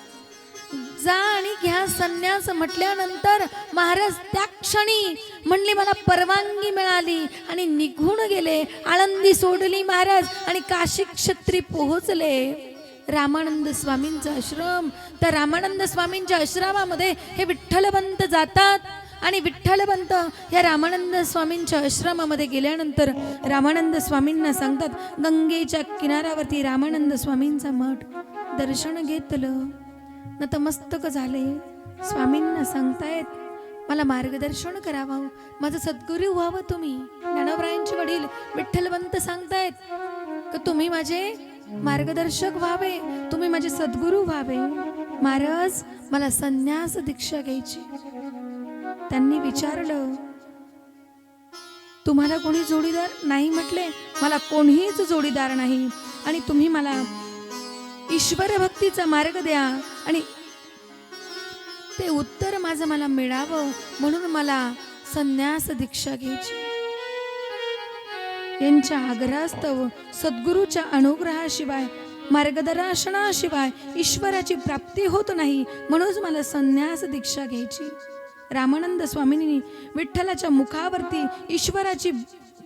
जा आणि घ्या संन्यास. म्हटल्यानंतर महाराज त्या क्षणी म्हणले, मला परवानगी मिळाली आणि निघून गेले. आळंदी सोडली महाराज आणि काशी क्षेत्री पोहोचले. रामानंद स्वामींचा आश्रम, त्या रामानंद स्वामींच्या आश्रमामध्ये हे विठ्ठलपंत जातात. आणि विठ्ठलपंत या रामानंद स्वामींच्या आश्रमामध्ये गेल्यानंतर रामानंद स्वामींना सांगतात, गंगेच्या किनाऱ्यावरती रामानंद स्वामींचा मठ, दर्शन घेतलं, नतमस्तक झाले. स्वामींना सांगतायत, मला मार्गदर्शन करावं, माझं सद्गुरू व्हावं तुम्ही. ज्ञानोबरायांचे वडील विठ्ठलपंत सांगतायत की तुम्ही माझे मार्गदर्शक व्हावे, तुम्ही माझे सद्गुरू व्हावे. महाराज मला संन्यास दीक्षा घ्यायची. त्यांनी विचारलं, तुम्हाला कोणी जोडीदार नाही? म्हटले, मला कोणीच जोडीदार नाही आणि तुम्ही मला ईश्वर भक्तीचा मार्ग द्या आणि ते उत्तर माझं मला मिळावं, म्हणून मला संन्यास दीक्षा घ्यायची. यांच्या आग्रहास्तव सद्गुरूच्या अनुग्रहाशिवाय, मार्गदर्शनाशिवाय ईश्वराची प्राप्ती होत नाही, म्हणूनच मला संन्यास दीक्षा घ्यायची. रामानंद स्वामींनी विठ्ठलाच्या मुखावरती ईश्वराची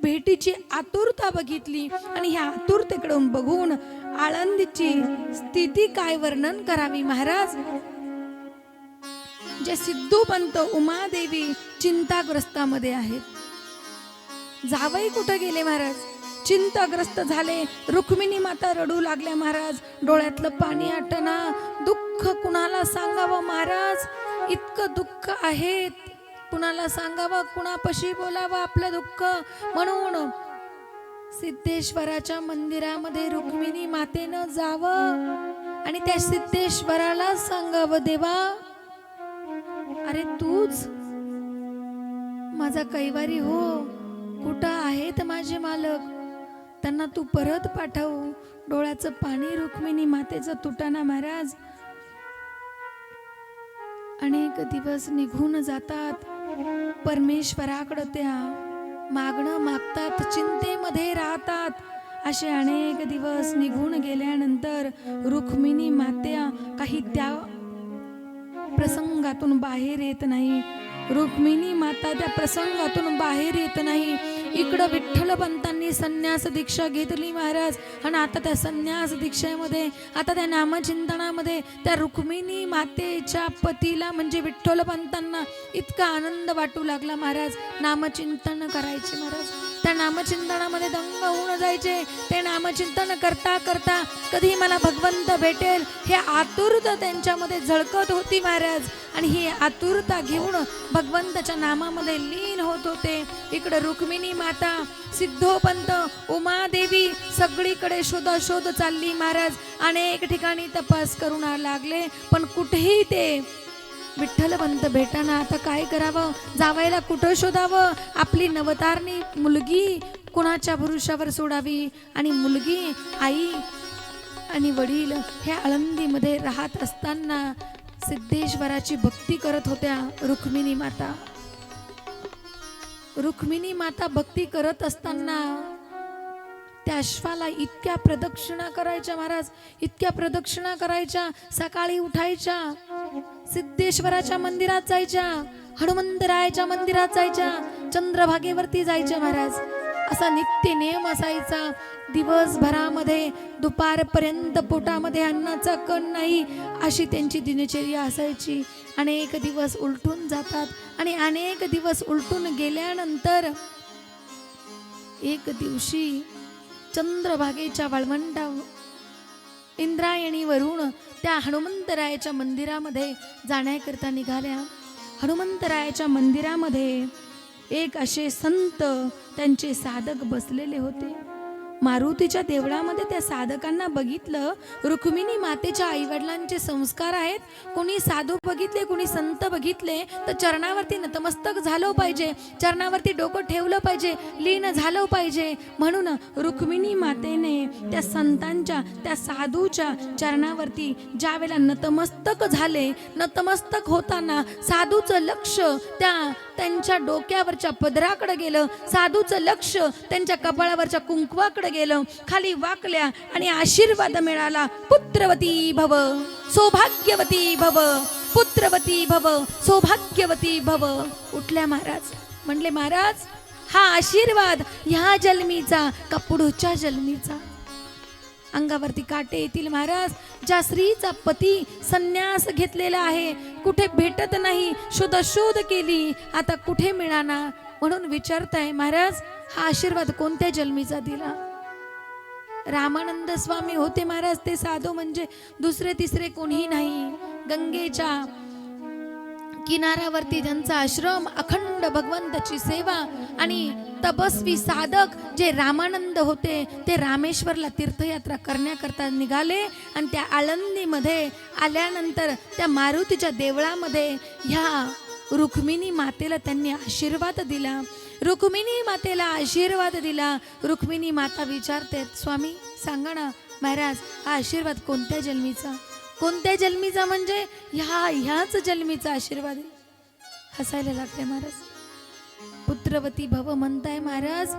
भेटीची आतुरता बघितली आणि ह्या आतुरतेकडून बघून आळंदीची स्थिती काय वर्णन करावी महाराज. जे सिद्धूपंत उमादेवी चिंताग्रस्तामध्ये आहेत. जावई कुठे गेले महाराज? चिंताग्रस्त झाले. रुक्मिणी माता रडू लागल्या महाराज, डोळ्यातलं पाणी आटना. दुःख कुणाला सांगावं महाराज, इतकं दुःख आहे, कुणाला सांगावं, कुणापाशी बोलावं आपलं दुःख. म्हणून सिद्धेश्वराच्या मंदिरामध्ये रुक्मिणी मातेनं जावं आणि त्या सिद्धेश्वराला सांगावं, देवा अरे तूच माझा कैवारी हो, कुठं आहेत माझे मालक, त्यांना तू परत पाठव. डोळ्याचं पाणी रुक्मिणी मातेचं तुटाना महाराज. अनेक दिवस निघून जातात. परमेश्वराकडं त्या मागणं मागतात, चिंतेमध्ये राहतात. असे अनेक दिवस निघून गेल्यानंतर रुक्मिणी मात्या काही त्या प्रसंगातून बाहेर येत नाही. रुक्मिणी माता त्या प्रसंगातून बाहेर येत नाही. इकडं विठ्ठलपंतांनी संन्यास दीक्षा घेतली महाराज आणि आता त्या संन्यास दीक्षेमध्ये, आता त्या नामचिंतनामध्ये त्या रुक्मिणी मातेच्या पतीला म्हणजे विठ्ठलपंतांना इतका आनंद वाटू लागला महाराज. नामचिंतन करायचे महाराज, त्या नामचिंतनामध्ये दंग होऊन जायचे. ते नामचिंतन करता करता कधी मला भगवंत भेटेल हे आतुरता त्यांच्यामध्ये झळकत होती महाराज. आणि ही आतुरता घेऊन भगवंताच्या नामामध्ये लीन होत होते. इकडे रुक्मिणी माता, सिद्धोपंत, उमादेवी सगळीकडे शोध चालली महाराज. अनेक ठिकाणी तपास करून लागले पण कुठेही ते विठ्ठलपंत भेटाना. आता काय करावं, जावायला कुठं शोधावं? आपली नवतारणी मुलगी कुणाच्या भरोशावर सोडावी? आणि मुलगी, आई आणि वडील हे आळंदीमध्ये राहत असताना सिद्धेश्वराची भक्ती करत होत्या रुक्मिणी माता. रुक्मिणी माता भक्ती करत असताना त्या अश्वाला इतक्या प्रदक्षिणा करायच्या महाराज, इतक्या प्रदक्षिणा करायच्या. सकाळी उठायच्या, सिद्धेश्वराच्या मंदिरात जायच्या, हनुमंतरायाच्या मंदिरात जायच्या, चंद्रभागेवरती जायच्या महाराज. असा नित्य नियम असायचा. दिवसभरामध्ये दुपारपर्यंत पोटामध्ये अन्नाचा कण नाही अशी त्यांची दिनचर्या असायची. अनेक दिवस उलटून जातात आणि अनेक दिवस उलटून गेल्यानंतर एक दिवशी चंद्रभागेच्या वाळवंटा इंद्रायणीवरून त्या हनुमंतरायाच्या मंदिरामध्ये जाण्याकरता निघाल्या. हनुमंतरायाच्या मंदिरामध्ये एक असे संत त्यांचे साधक बसलेले होते. मारुतीच्या देवळामध्ये त्या साधकांना बघितलं. रुक्मिणी मातेच्या आईवडिलांचे संस्कार आहेत. कोणी साधू बघितले, कोणी संत बघितले तर चरणावरती नतमस्तक झालं पाहिजे, चरणावरती डोकं ठेवलं पाहिजे, लीन झालं पाहिजे. म्हणून रुक्मिणी मातेने त्या संतांच्या, त्या साधूच्या चरणावरती ज्या वेळेला नतमस्तक झाले, नतमस्तक होताना साधूचं लक्ष त्यांच्या डोक्यावरच्या पदराकडे गेलं, साधूचं लक्ष त्यांच्या कपाळावरच्या कुंकवाकडे गेलं. खाली वाकल्या आणि आशीर्वाद मिळाला. पुत्रवती भव, सौभाग्यवती भव, पुत्रवती भव, सौभाग्यवती भव. उठल्या महाराज. म्हणले महाराज, हा आशीर्वाद ह्या जन्मीचा का पुढच्या जन्मीचा? अंगावरती काटे येतील महाराज. ज्या स्त्रीचा पती संन्यास घेतलेला आहे, कुठे भेटत नाही, शोध केली, आता कुठे मिळाना, म्हणून विचारताय महाराज हा आशीर्वाद कोणत्या जन्मीचा दिला? रामानंद स्वामी होते महाराज. ते साधू म्हणजे दुसरे तिसरे कोणीही नाही. गंगेच्या किनाऱ्यावरती त्यांचा आश्रम, अखंड भगवंताची सेवा. आणि तपस्वी साधक जे रामानंद होते ते रामेश्वरला तीर्थयात्रा करण्याकरता निघाले. आणि त्या आळंदीमध्ये आल्यानंतर त्या मारुतीच्या देवळामध्ये ह्या रुक्मिणी मातेला त्यांनी आशीर्वाद दिला. रुक्मिणी मातेला आशीर्वाद दिला. रुक्मिणी माता विचारते, स्वामी सांगा ना महाराज हा आशीर्वाद कोणत्या जन्मीचा? कोणत्या जन्मीचा म्हणजे ह्याच जन्मीचा आशीर्वाद आहे. हसायला लागले महाराज. पुत्रवती भव म्हणताय महाराज,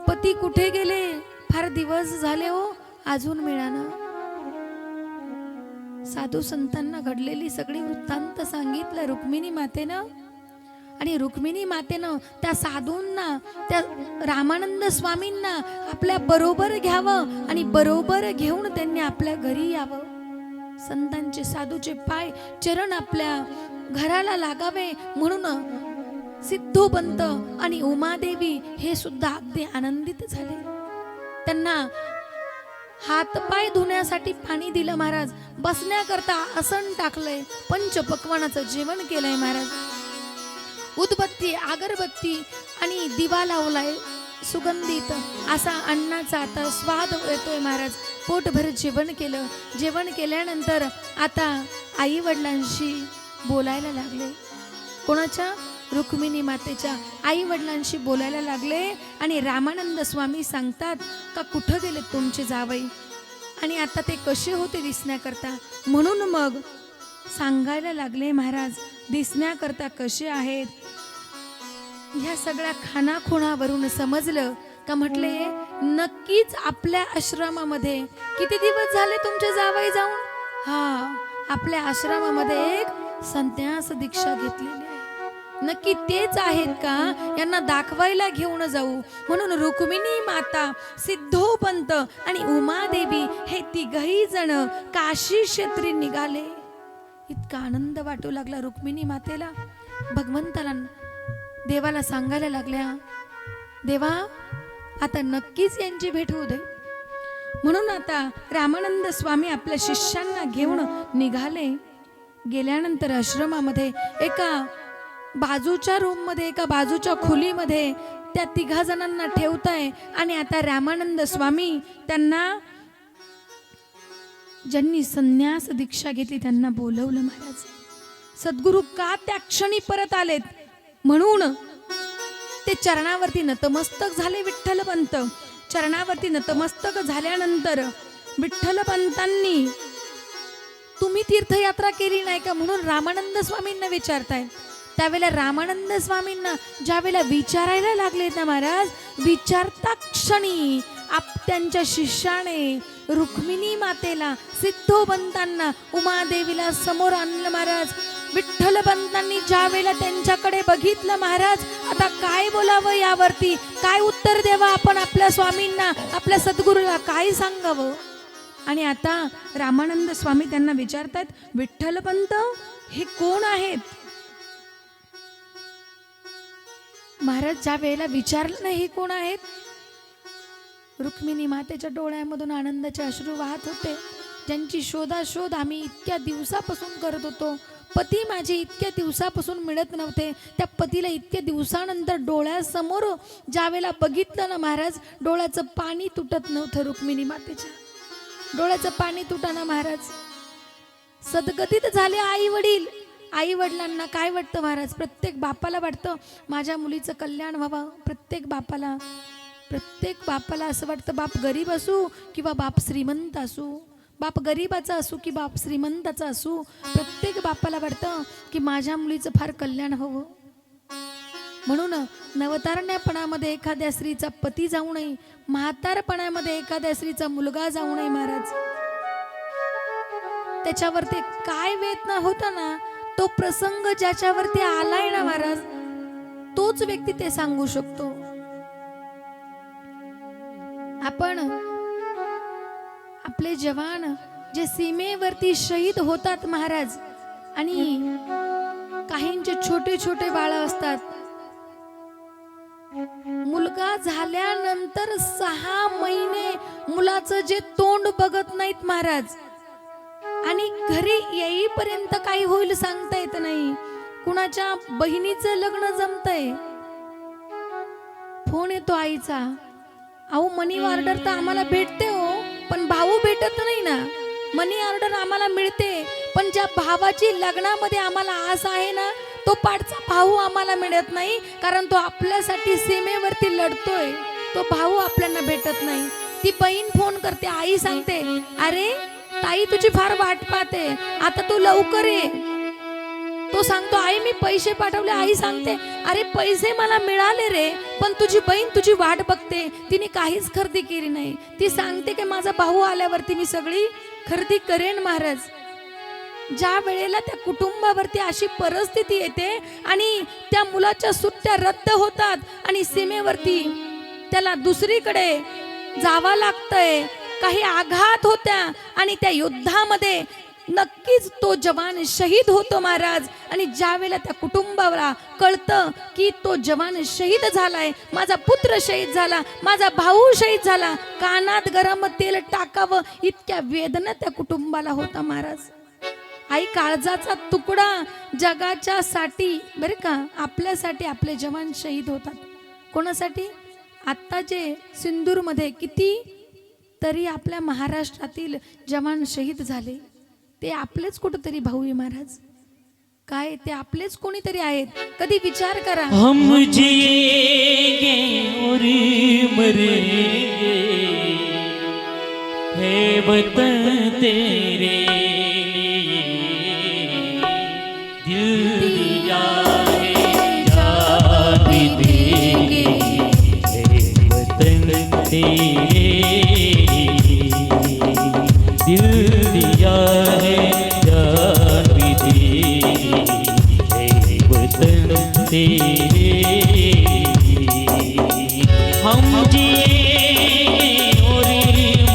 पती कुठे गेले? फार दिवस झाले हो, अजून मिळाना. साधू संतांना घडलेली सगळी वृत्तांत सांगितलं रुक्मिणी मातेनं. आणि रुक्मिणी मातेनं त्या साधूंना, त्या रामानंद स्वामींना आपल्या बरोबर घ्यावं आणि बरोबर घेऊन त्यांनी आपल्या घरी यावं. संतांचे, साधूचे पाय, चरण आपल्या घराला लागावे म्हणून सिद्धोपंत आणि उमादेवी हे सुद्धा अगदी आनंदित झाले. त्यांना हातपाय धुण्यासाठी पाणी दिलं महाराज. बसण्याकरता आसन टाकलंय. पंचपक्वानाचं जेवण केलंय महाराज. उदबत्ती, अगरबत्ती आणि दिवा लावलाय सुगंधित असा अन्नाचा आता स्वाद येतोय महाराज. पोटभर जेवण केलं. जेवण केल्यानंतर आता आई वडिलांशी बोलायला लागले. कोणाच्या? रुक्मिणी मातेच्या आई वडिलांशी बोलायला लागले. आणि रामानंद स्वामी सांगतात का कुठं गेले तुमचे जावई आणि आता ते कसे होते दिसण्याकरता? म्हणून मग सांगायला लागले महाराज दिसण्याकरता कसे आहेत. ह्या सगळ्या खानाखुणावरून समजलं का म्हटले नक्कीच आपल्या आश्रमामध्ये किती दिवस झाले तुमचे जावई जाऊन? हा, आपल्या आश्रमामध्ये एक संन्यास दीक्षा घेतलेली आहे. नक्की तेच आहेत का? यांना दाखवायला घेऊन जाऊ. म्हणून रुक्मिणी माता, सिद्धोपंत आणि उमादेवी हे तिघही जण काशी क्षेत्री निघाले. इतका आनंद वाटू लागला रुक्मिणी मातेला. भगवंताला, देवाला सांगायला लागल्या, देवा आता नक्कीच यांची भेट होऊ दे. म्हणून आता रामानंद स्वामी आपल्या शिष्यांना घेऊन निघाले. गेल्यानंतर आश्रमामध्ये एका बाजूच्या रूम मध्ये, एका बाजूच्या खोलीमध्ये त्या तिघा जणांना ठेवताय. आणि आता रामानंद स्वामी त्यांना, ज्यांनी संन्यास दीक्षा घेतली त्यांना बोलवलं महाराज. सद्गुरु का त्या क्षणी परत आलेत म्हणून ते चरणावरती नतमस्तक झाले. विठ्ठलपंत चरणावरती नतमस्तक झाल्यानंतर विठ्ठलपंतांनी तुम्ही तीर्थयात्रा केली नाही का म्हणून रामानंद स्वामींना विचारताय. त्यावेळेला रामानंद स्वामींना ज्यावेळेला विचारायला लागलेत ना महाराज, विचारता क्षणी त्यांच्या शिष्याने रुक्मिणी मातेला, सिद्धोबंतांना, उमादेवीला समोर आणलं महाराज. विठ्ठलबंतांनी ज्या वेळेला त्यांच्याकडे बघितलं महाराज, आता काय बोलावं यावरती, काय उत्तर द्यावं आपण आपल्या स्वामींना, आपल्या सद्गुरूला काय सांगावं. आणि आता रामानंद स्वामी त्यांना विचारतात, विठ्ठलबंत हे कोण आहेत. महाराज ज्या वेळेला विचारलं नाही हे कोण आहेत, रुक्मिणी मातेच्या डोळ्यामधून आनंदाचे अश्रू वाहत होते. ज्यांची शोधाशोध आम्ही इतक्या दिवसापासून करत होतो, पती माझे इतक्या दिवसापासून मिळत नव्हते, त्या पतीला इतक्या दिवसानंतर डोळ्यासमोर ज्यावेळेला बघितलं ना महाराज, डोळ्याचं पाणी तुटत नव्हतं. रुक्मिणी मातेच्या डोळ्याचं पाणी तुटाना महाराज. सदगतीत झाले आई वडील. आई वडिलांना काय वाटतं महाराज, प्रत्येक बापाला वाटतं माझ्या मुलीचं कल्याण व्हावं. प्रत्येक बापाला असं वाटतं, बाप गरीब असू किंवा बाप श्रीमंत असू, बाप गरीबाचा असू की बाप श्रीमंताचा असू, प्रत्येक बापाला वाटतं की माझ्या मुलीचं फार कल्याण हवं. म्हणून नवतारण्यापणामध्ये एखाद्या स्त्रीचा पती जाऊ नये, म्हातारपणामध्ये एखाद्या स्त्रीचा मुलगा जाऊ नये महाराज. त्याच्यावरती काय वेदना होता ना, तो प्रसंग ज्याच्यावरती आलाय ना महाराज, तोच व्यक्ती ते सांगू शकतो. आपण आपले जवान जे सीमेवरती शहीद होतात महाराज, आणि काहींचे छोटे छोटे बाळ असतात, मुलगा झाल्यानंतर 6 महिने मुलाचं जे तोंड बघत नाहीत महाराज, आणि घरी येईपर्यंत काही होईल सांगता येत नाही. कुणाच्या बहिणीचं लग्न जमतंय, फोन येतो आईचा, अहो मनी ऑर्डर तर आम्हाला भेटते हो, पण भाऊ भेटत नाही ना. मनी ऑर्डर आम्हाला मिळते, पण ज्या भावाची लग्नामध्ये आम्हाला आस आहे ना, तो पाठचा भाऊ आम्हाला मिळत नाही, कारण तो आपल्यासाठी सीमेवरती लढतोय. तो भाऊ आपल्याला भेटत नाही. ती बहीण फोन करते, आई सांगते, अरे ताई तुझी फार वाट पाहते, आता तू लवकर ये. तो सांगतो, आई मी पैसे पाठवले. आई सांगते, अरे पैसे मला मिळाले रे, पण तुझी बहीण तुझी वाट बघते, तिने काहीच खरेदी केली नाही. ती सांगते की माझा भाऊ आल्यावरती मी सगळी खरेदी करेन महाराज. ज्या वेळेला त्या कुटुंबावरती अशी परिस्थिती येते आणि त्या मुलाच्या सुट्ट्या रद्द होतात आणि सीमेवरती त्याला दुसरीकडे जावं लागतंय, काही आघात होत्या आणि त्या युद्धामध्ये नक्कीच तो जवान शहीद होतो महाराज. आणि ज्या वेळेला त्या कुटुंबाला कळतं की तो जवान शहीद झालाय, माझा पुत्र शहीद झाला, माझा भाऊ शहीद झाला, कानात गरम तेल टाकावं इतक्या वेदना त्या कुटुंबाला होता महाराज. आई काळजाचा तुकडा जगाच्या साठी बरे का, आपल्यासाठी आपले जवान शहीद होतात. कोणासाठी? आता जे सिंदूरमध्ये किती तरी आपल्या महाराष्ट्रातील जवान शहीद झाले, ते आपलेच कुठेतरी भाऊ आहे महाराज. काय ते आपलेच कोणीतरी आहेत. कधी विचार करा, हम जिएंगे और मरेंगे, है वतन तेरे लिए, दिल दिया है जान भी देंगे, है वतन तेरे लिए, दिल दिया है जान भी देंगे, है वतन तेरे लिए. हम जिए और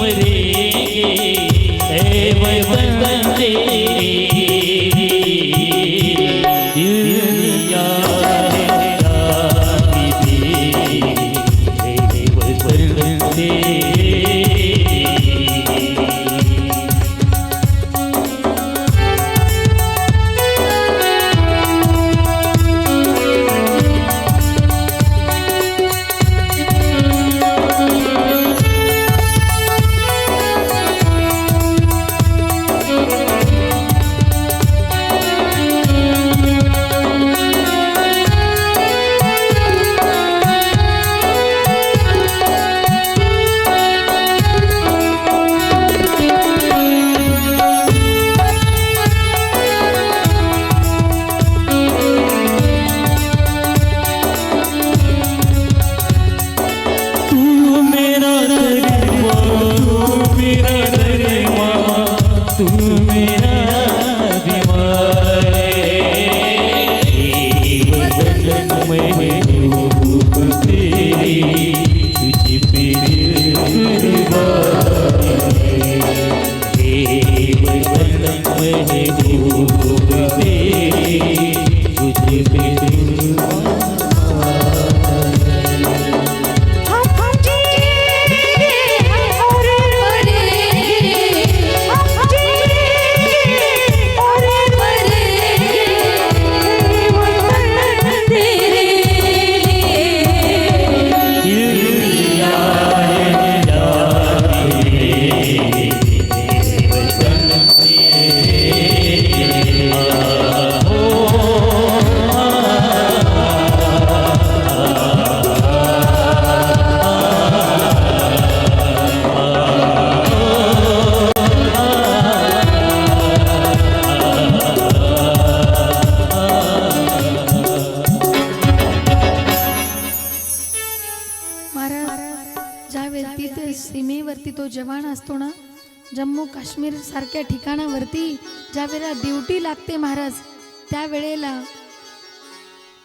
मरेंगे, है वतन तेरे लिए, दिल दिया है जान भी देंगे, है वतन तेरे. डूबते तुझ पे दिल ज्यावेळी ते सीमेवरती तो जवान असतो ना, जम्मू काश्मीर सारख्या ठिकाणावरती ज्या वेळेला ड्युटी लागते महाराज, त्यावेळेला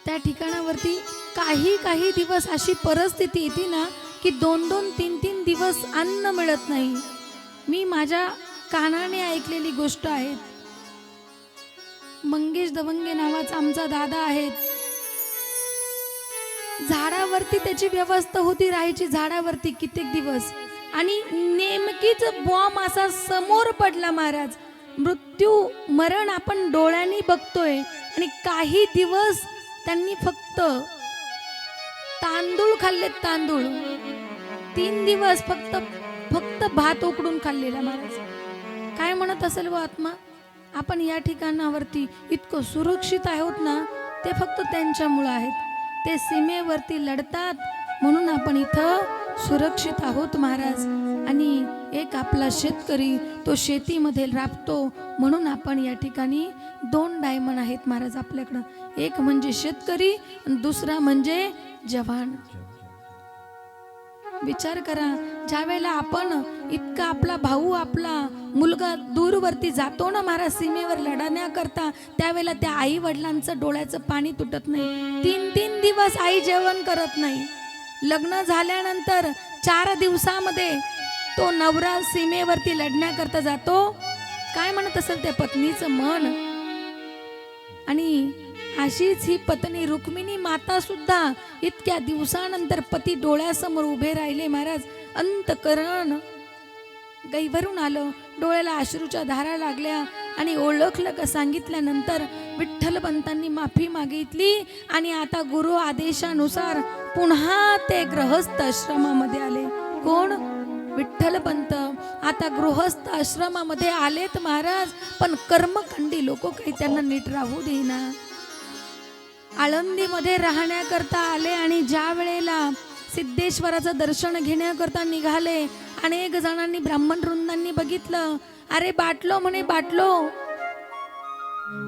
त्या ठिकाणावरती काही दिवस अशी परिस्थिती येते ना की 2-2, 3-3 दिवस अन्न मिळत नाही. मी माझ्या कानाने ऐकलेली गोष्ट आहे. मंगेश दवंगे नावाचा आमचा दादा आहेत, झाडावरती त्याची व्यवस्था होती राहायची, झाडावरती कित्येक दिवस, आणि नेमकीच बॉम्ब असा समोर पडला महाराज. मृत्यू मरण आपण डोळ्यांनी बघतोय, आणि काही दिवस त्यांनी फक्त तांदूळ खाल्लेत, तांदूळ 3 दिवस फक्त भात उकडून खाल्लेला महाराज. काय म्हणत असेल व आत्मा, आपण या ठिकाणावरती इतकं सुरक्षित आहोत ना, ते फक्त त्यांच्यामुळे आहेत. ते सीमेवरती लढतात म्हणून आपण इथं सुरक्षित आहोत महाराज. आणि एक आपला शेतकरी तो शेतीमध्ये राबतो म्हणून आपण या ठिकाणी 2 डायमंड आहेत महाराज आपल्याकडं. एक म्हणजे शेतकरी आणि दुसरा म्हणजे जवान. विचार करा, ज्या वेळेला आपण इतका आपला भाऊ आपला मुलगा दूरवरती जातो ना महाराज सीमेवर लढण्याकरता, त्यावेळेला त्या आई वडिलांचं डोळ्याचं पाणी तुटत नाही. 3-3 दिवस आई जेवण करत नाही. लग्न झाल्यानंतर 4 दिवसामध्ये तो नवरा सीमेवरती लढण्याकरता जातो. काय म्हणत असेल त्या पत्नीचं मन. आणि अशीच ही पत्नी रुक्मिणी माता सुद्धा इतक्या दिवसानंतर पती डोळ्यासमोर उभे राहिले महाराज. अंतकरण गैभरून आलं, डोळ्याला अश्रूच्या धारा लागल्या, आणि ओळखलं का सांगितल्यानंतर विठ्ठलपंतांनी माफी मागितली. आणि आता गुरु आदेशानुसार पुन्हा ते गृहस्थ आश्रमामध्ये आले. कोण? विठ्ठलपंत. आता गृहस्थ आश्रमामध्ये आलेत महाराज, पण कर्मकांडी लोक काही त्यांना नीट राहू देईना. आळंदीमध्ये राहण्याकरता आले, आणि ज्या वेळेला सिद्धेश्वराचं दर्शन घेण्याकरता निघाले, अनेक जणांनी ब्राह्मण वृंदांनी बघितलं. अरे बाटलो म्हणे, बाटलो.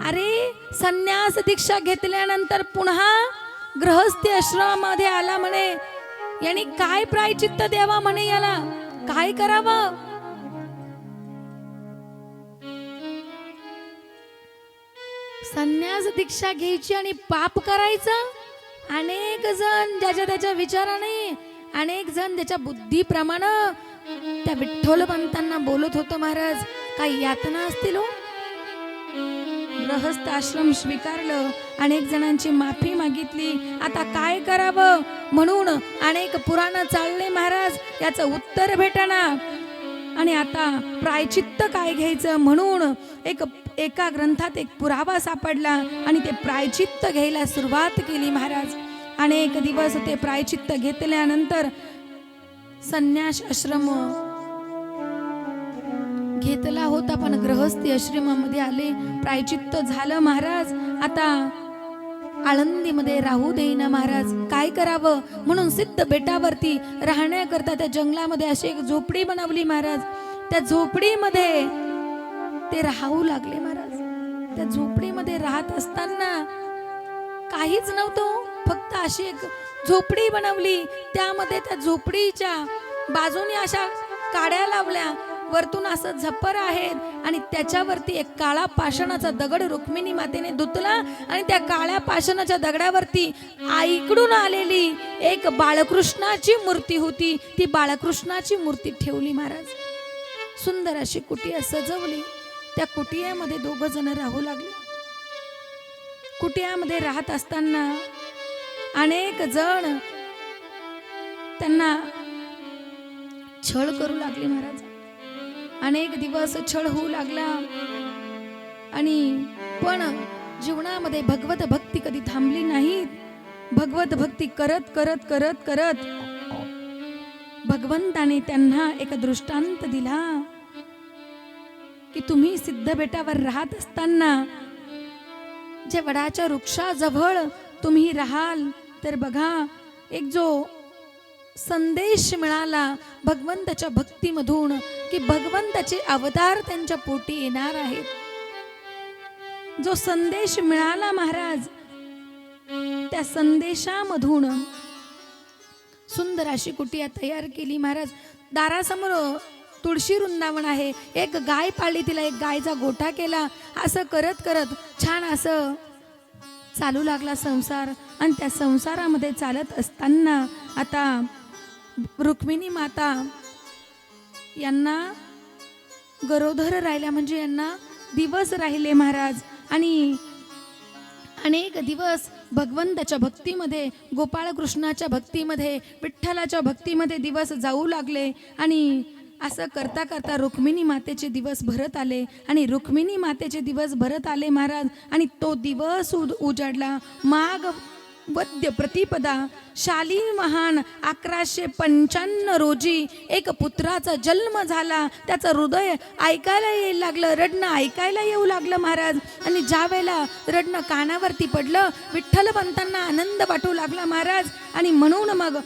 अरे संन्यास दीक्षा घेतल्यानंतर पुन्हा गृहस्थी आश्रमामध्ये आला म्हणे. याने काय प्रायचित्त द्यावा म्हणे, याला काय करावं. संन्यास दीक्षा घ्यायची आणि पाप करायचं. अनेक जण ज्याच्या त्याच्या विचाराने, अनेक जण त्याच्या बुद्धीप्रमाणे त्या विठ्ठलपंतांना बोलत होतं महाराज. काही यातना असतील हो. गृहस्थ आश्रम स्वीकारलं, अनेक जणांची माफी मागितली. आता काय करावं म्हणून अनेक पुराण चालले महाराज, याचं उत्तर भेटना. आणि आता प्रायचित्त काय घ्यायचं म्हणून एका ग्रंथात एक पुरावा सापडला, आणि ते प्रायचित्त घ्यायला सुरुवात केली महाराज. अनेक दिवस ते प्रायचित्त घेतल्यानंतर संन्यास आश्रम घेतला होता, पण गृहस्थी आश्रमामध्ये आले. प्रायचित्त झालं महाराज. आता आळंदीमध्ये राहू देईना महाराज. काय करावं म्हणून सिद्ध बेटावरती राहण्याकरता त्या जंगलामध्ये अशी एक झोपडी बनवली महाराज. त्या झोपडीमध्ये ते राहू लागले महाराज. त्या झोपडीमध्ये राहत असताना काहीच नव्हतं, फक्त अशी एक झोपडी बनवली. त्यामध्ये त्या झोपडीच्या बाजूने अशा काड्या लावल्या, वरतून असं झप्पर आहेत, आणि त्याच्यावरती एक काळा पाषाणाचा दगड रुक्मिणी मातेने धुतला, आणि त्या काळ्या पाषाणाच्या दगडावरती आईकडून आलेली एक बाळकृष्णाची मूर्ती होती. ती बाळकृष्णाची मूर्ती ठेवली महाराज. सुंदर अशी कुटिया सजवली. त्या कुटियामध्ये 2 जण राहू लागले. कुटियामध्ये राहत असताना अनेक जण त्यांना छळ करू लागले महाराज. अनेक दिवस छळ होऊ लागला आणि पण जीवनामध्ये भगवत भक्ती कधी थांबली नाही. भगवत भक्ती करत करत करत करत भगवंताने त्यांना एक दृष्टांत दिला की तुम्ही सिद्ध बेटावर राहत असताना जे वडाच्या वृक्षाजवळ तुम्ही राहाल तर बघा एक जो संदेश मिळाला भगवंताच्या भक्तीमधून की भगवंताचे अवतार त्यांच्या पोटी येणार आहेत. जो संदेश मिळाला महाराज त्या संदेशामधून सुंदर अशी कुटिया तयार केली महाराज. दारासमोर तुळशी वृंदावन आहे. एक गाय पाळली, तिला एक गायचा गोठा केला. असं करत करत छान असं चालू लागला संसार. आणि त्या संसारामध्ये चालत असताना आता रुक्मिणी माता यांना गरोदर राहिल्या, म्हणजे यांना दिवस राहिले महाराज. आणि अनेक दिवस भगवंताच्या भक्तीमध्ये, गोपाळ कृष्णाच्या भक्तीमध्ये, विठ्ठलाच्या भक्तीमध्ये दिवस जाऊ लागले. आणि असं करता करता रुक्मिणी मातेचे दिवस भरत आले. आणि रुक्मिणी मातेचे दिवस भरत आले महाराज. आणि तो दिवस उजाडला माघ वद्य प्रतिपदा शालीन महान 1195 रोजी एक पुत्राचा जन्म झाला. त्याचं हृदय ऐकायला येऊ लागलं, रडणं ऐकायला येऊ लागलं महाराज. आणि ज्या वेळेला रडणं कानावरती पडलं विठ्ठलपंतांना आनंद वाटू लागला महाराज. आणि म्हणून मग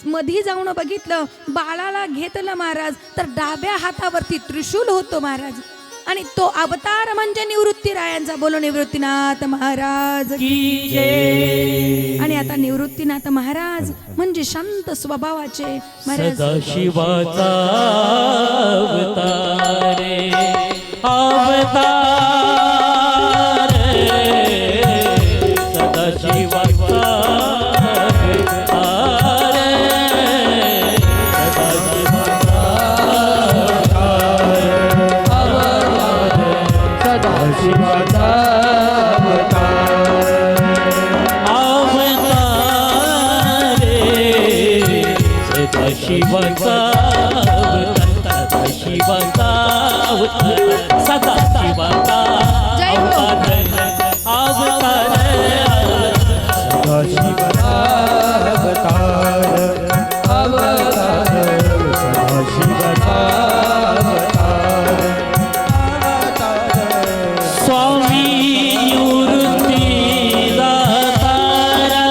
मधी जाऊन बघितलं, बाळाला घेतलं महाराज तर डाव्या हातावरती त्रिशूल होतो महाराज. आणि तो अवतार म्हणजे निवृत्तीरायांचा. बोलो निवृत्तीनाथ महाराज की जय. आणि आता निवृत्तीनाथ महाराज म्हणजे शांत स्वभावाचे महाराज. सदाशिवाचा अवतारे अवतार सदाशिवाचा शिवाचा शिवाचा सदा शिवाचा अवतार अवतार शिवाचा अवतार अवतार शिवाचा स्वामी निवृत्ती दातारा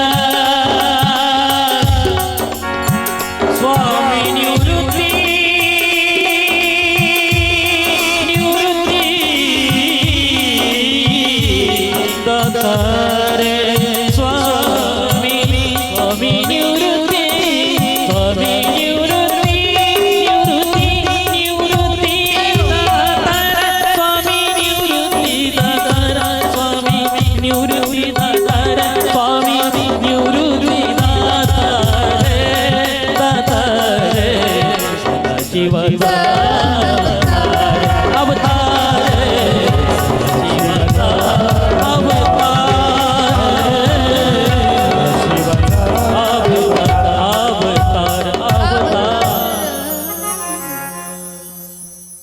स्वामी निवृत्ती दातारे स्वामी स्वामी निवृत्ती स्वामी निवृत्ती निवृत्ती दातारा स्वामी निवृत्ती दातारा स्वामी निवृत्ती दातारा स्वामी निवृत्ती दातारे दातारे शिवाचा अवतार शिवाचा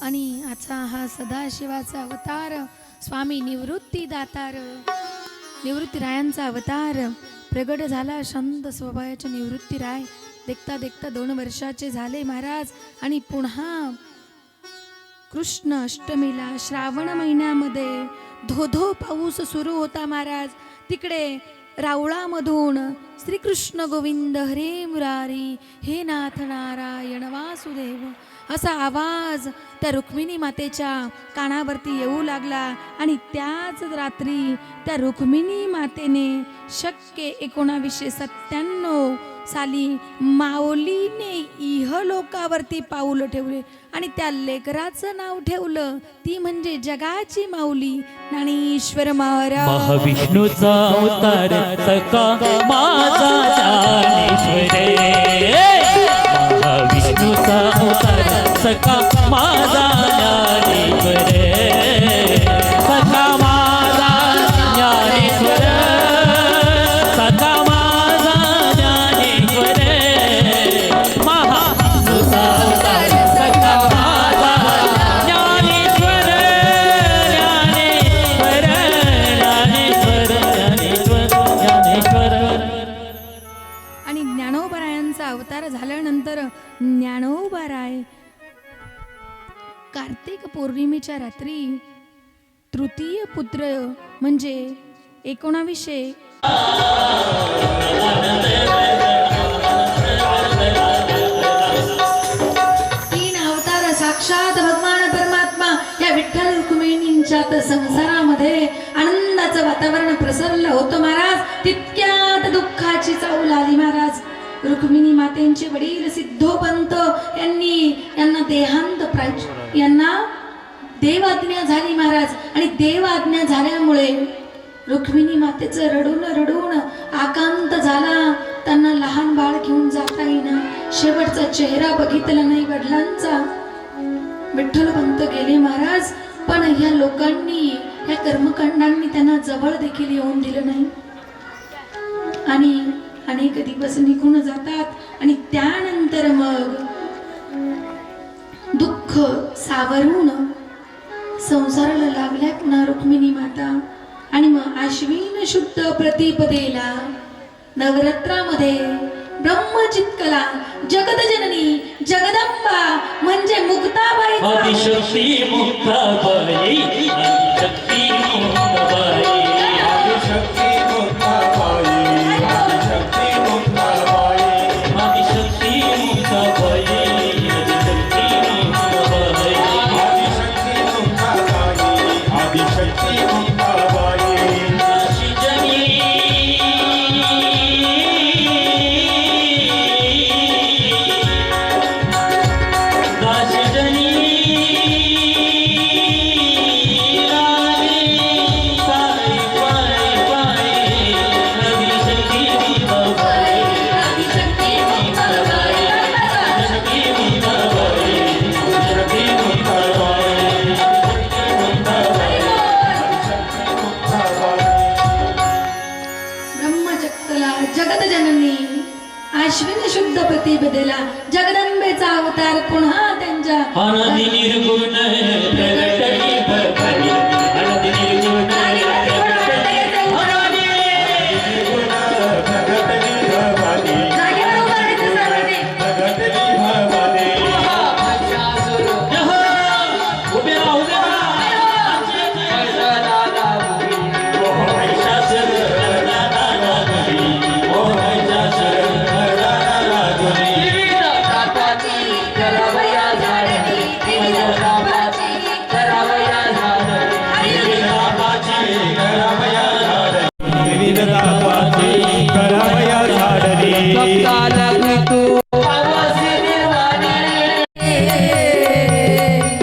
आणि आजचा हा सदाशिवाचा अवतार स्वामी निवृत्ती दातार निवृत्तीरायांचा अवतार प्रगट झाला. शांत स्वभावाचे निवृत्तीराय देखता देखता 2 वर्षाचे झाले महाराज. आणि पुन्हा कृष्ण अष्टमीला श्रावण महिन्यामध्ये धोधो पाऊस सुरू होता महाराज. तिकडे रावळामधून श्रीकृष्ण गोविंद हरे मुरारी हे नाथ नारायण वासुदेव असा आवाज त्या रुक्मिणी मातेच्या कानावरती येऊ लागला. आणि त्याच रात्री त्या रुक्मिणी मातेने शक्य 1997 साली माऊलीने इहलोकावरती पाऊल ठेवले. आणि त्या लेकराचं नाव ठेवलं ती म्हणजे जगाची माऊली ज्ञानेश्वर महाराज. महाविष्णूचा अवतार सका माझा ज्ञानेश्वर महाविष्णूचा अवतार सका माझा ज्ञानेश्वर कार्तिक पौर्णिमेच्या रात्री तृतीय पुत्र म्हणजे 1900 तीन अवतार साक्षात भगवान परमात्मा या विठ्ठल रुक्मिणींच्या संसारामध्ये आनंदाचं वातावरण प्रसरलं होतं महाराज. तितक्यात दुःखाची चाहूल आली महाराज. रुक्मिणी मातेंचे वडील सिद्धोपंत यांना देहांत यांना देवाज्ञा झाली महाराज. आणि देवाज्ञा झाल्यामुळे रुक्मिणी मातेचं रडून रडून आकांत झाला. त्यांना लहान बाळ घेऊन जाता येईना. शेवटचा चेहरा बघितला नाही वडिलांचा. विठ्ठलपंत गेले महाराज. पण ह्या लोकांनी या कर्मकांडांनी त्यांना जवळ देखील येऊन दिलं नाही. आणि अनेक दिवस निघून जातात आणि त्यानंतर मग दुःख सावरून संसाराला लागल्या पुन्हा रुक्मिणी माता. आणि मग आश्विन शुद्ध प्रतिपदेला नवरात्रामध्ये ब्रह्मचित्कला जगदजननी जगदंबा म्हणजे मुक्ताबाई आदिशक्ती मुक्ताबाई आदिशक्ती मुक्ताबाई आदिशक्ती मुक्ताबाई आदिशक्ती मुक्ताबाई आदिशक्ती मुक्ताबाई आदिशक्ती मुक्ताबाई आदिशक्ती मुक्ताबाई आदिशक्ती मुक्ताबाई दाशिजनी दाशिजनी राणी पायी पायी पायी आदिशक्ती मुक्ताबाई आदिशक्ती मुक्ताबाई आदिशक्ती मुक्ताबाई आदिशक्ती ब्रह्मचक्कला जगदजननी आश्विन शुद्ध प्रतिपदेला जगदंबेचा अवतार पुन्हा त्यांच्या आनंदी निर्गुण प्रगटली भगवती आनंदी निर्गुण प्रगटली भवानी जागेवर उभं राहायचं सर्वांनी. प्रगटली भवानी उभे राहा उभे विविध तापाची करावया झाडली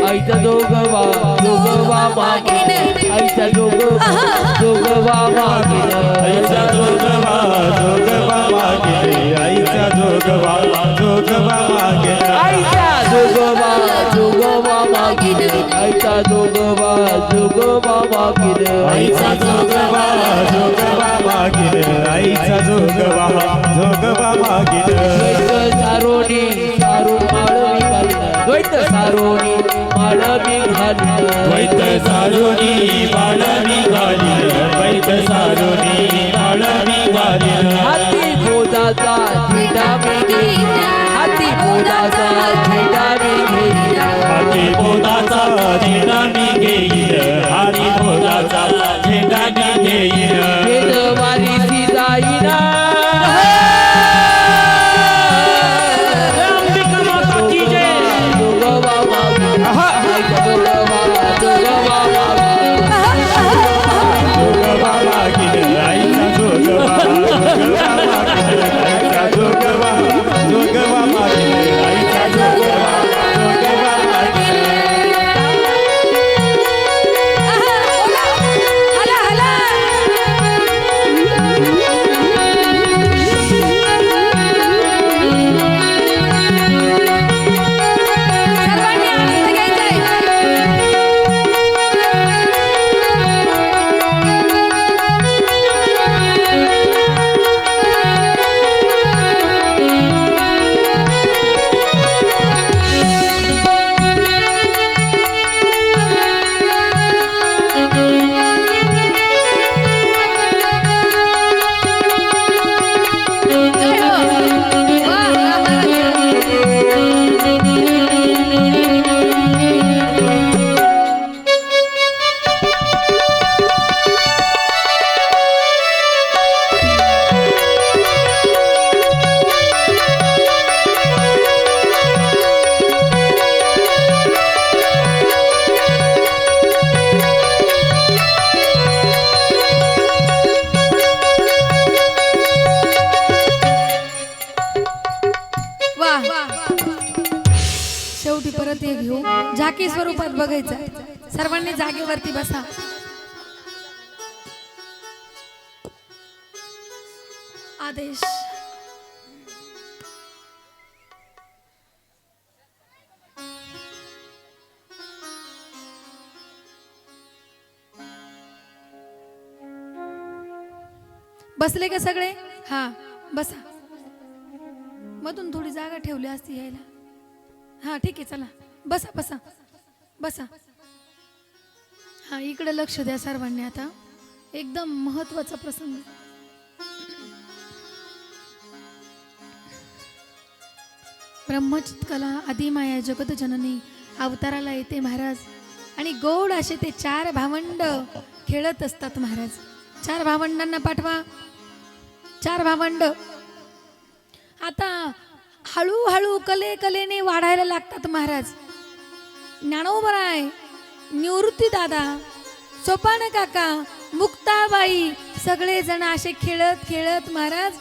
आईचा दोघवा मागे आईचा दोघवा मागे आईचा जोगवा जोगवा मागे आईचा जोगवा जोगवा मागे आईचा दोघवा मागे आईचा दोघवा मागे आईचा जोगवा जोगवा मागे आईचा जोगवा जोगवा मागे सारोणी सारून माळवी घालीन द्वैत सारोणी माळवी घालीन वैत सारुणी बाळ निघाली वैत सारुणी बाळ निघाली हाती बोधाचा झेंडा मी घेईन हाती बोधाचा झेंडा मी घेईन हाती बोधाचा झेंडा मी घेईन हाती बोधाचा झेंडा मी घेईन वेदवारी ती जाईना अंबिका माता की जय दोघवा मागे आईचा दोघवा मागे जोगवा मागील आईचा जोगवा जोगवा मागील आईचा जोगवा जोगवा मागील आईचा जोगवा जोगवा मागील हला हला स्वरूपात बघायचं. सर्वांनी जागेवरती बसा. आदेश. बसले का सगळे? हा बसा. मधून थोडी जागा ठेवली असती यायला. हा ठीक आहे, चला बसा बसा बसा. हा इकडे लक्ष द्या सर्वांनी. आता एकदम महत्वाचा प्रसंग. ब्रह्मचित कला आदिमाया जगत जननी अवताराला येते महाराज. आणि गोड असे ते 4 भावंड खेळत असतात महाराज. 4 भावंडांना पाठवा. 4 भावंड आता हळूहळू कलेने वाढायला लागतात महाराज. ज्ञानोबराय, निवृत्ती दादा, सोपान काका, मुक्ताबाई सगळे जण असे खेळत खेळत महाराज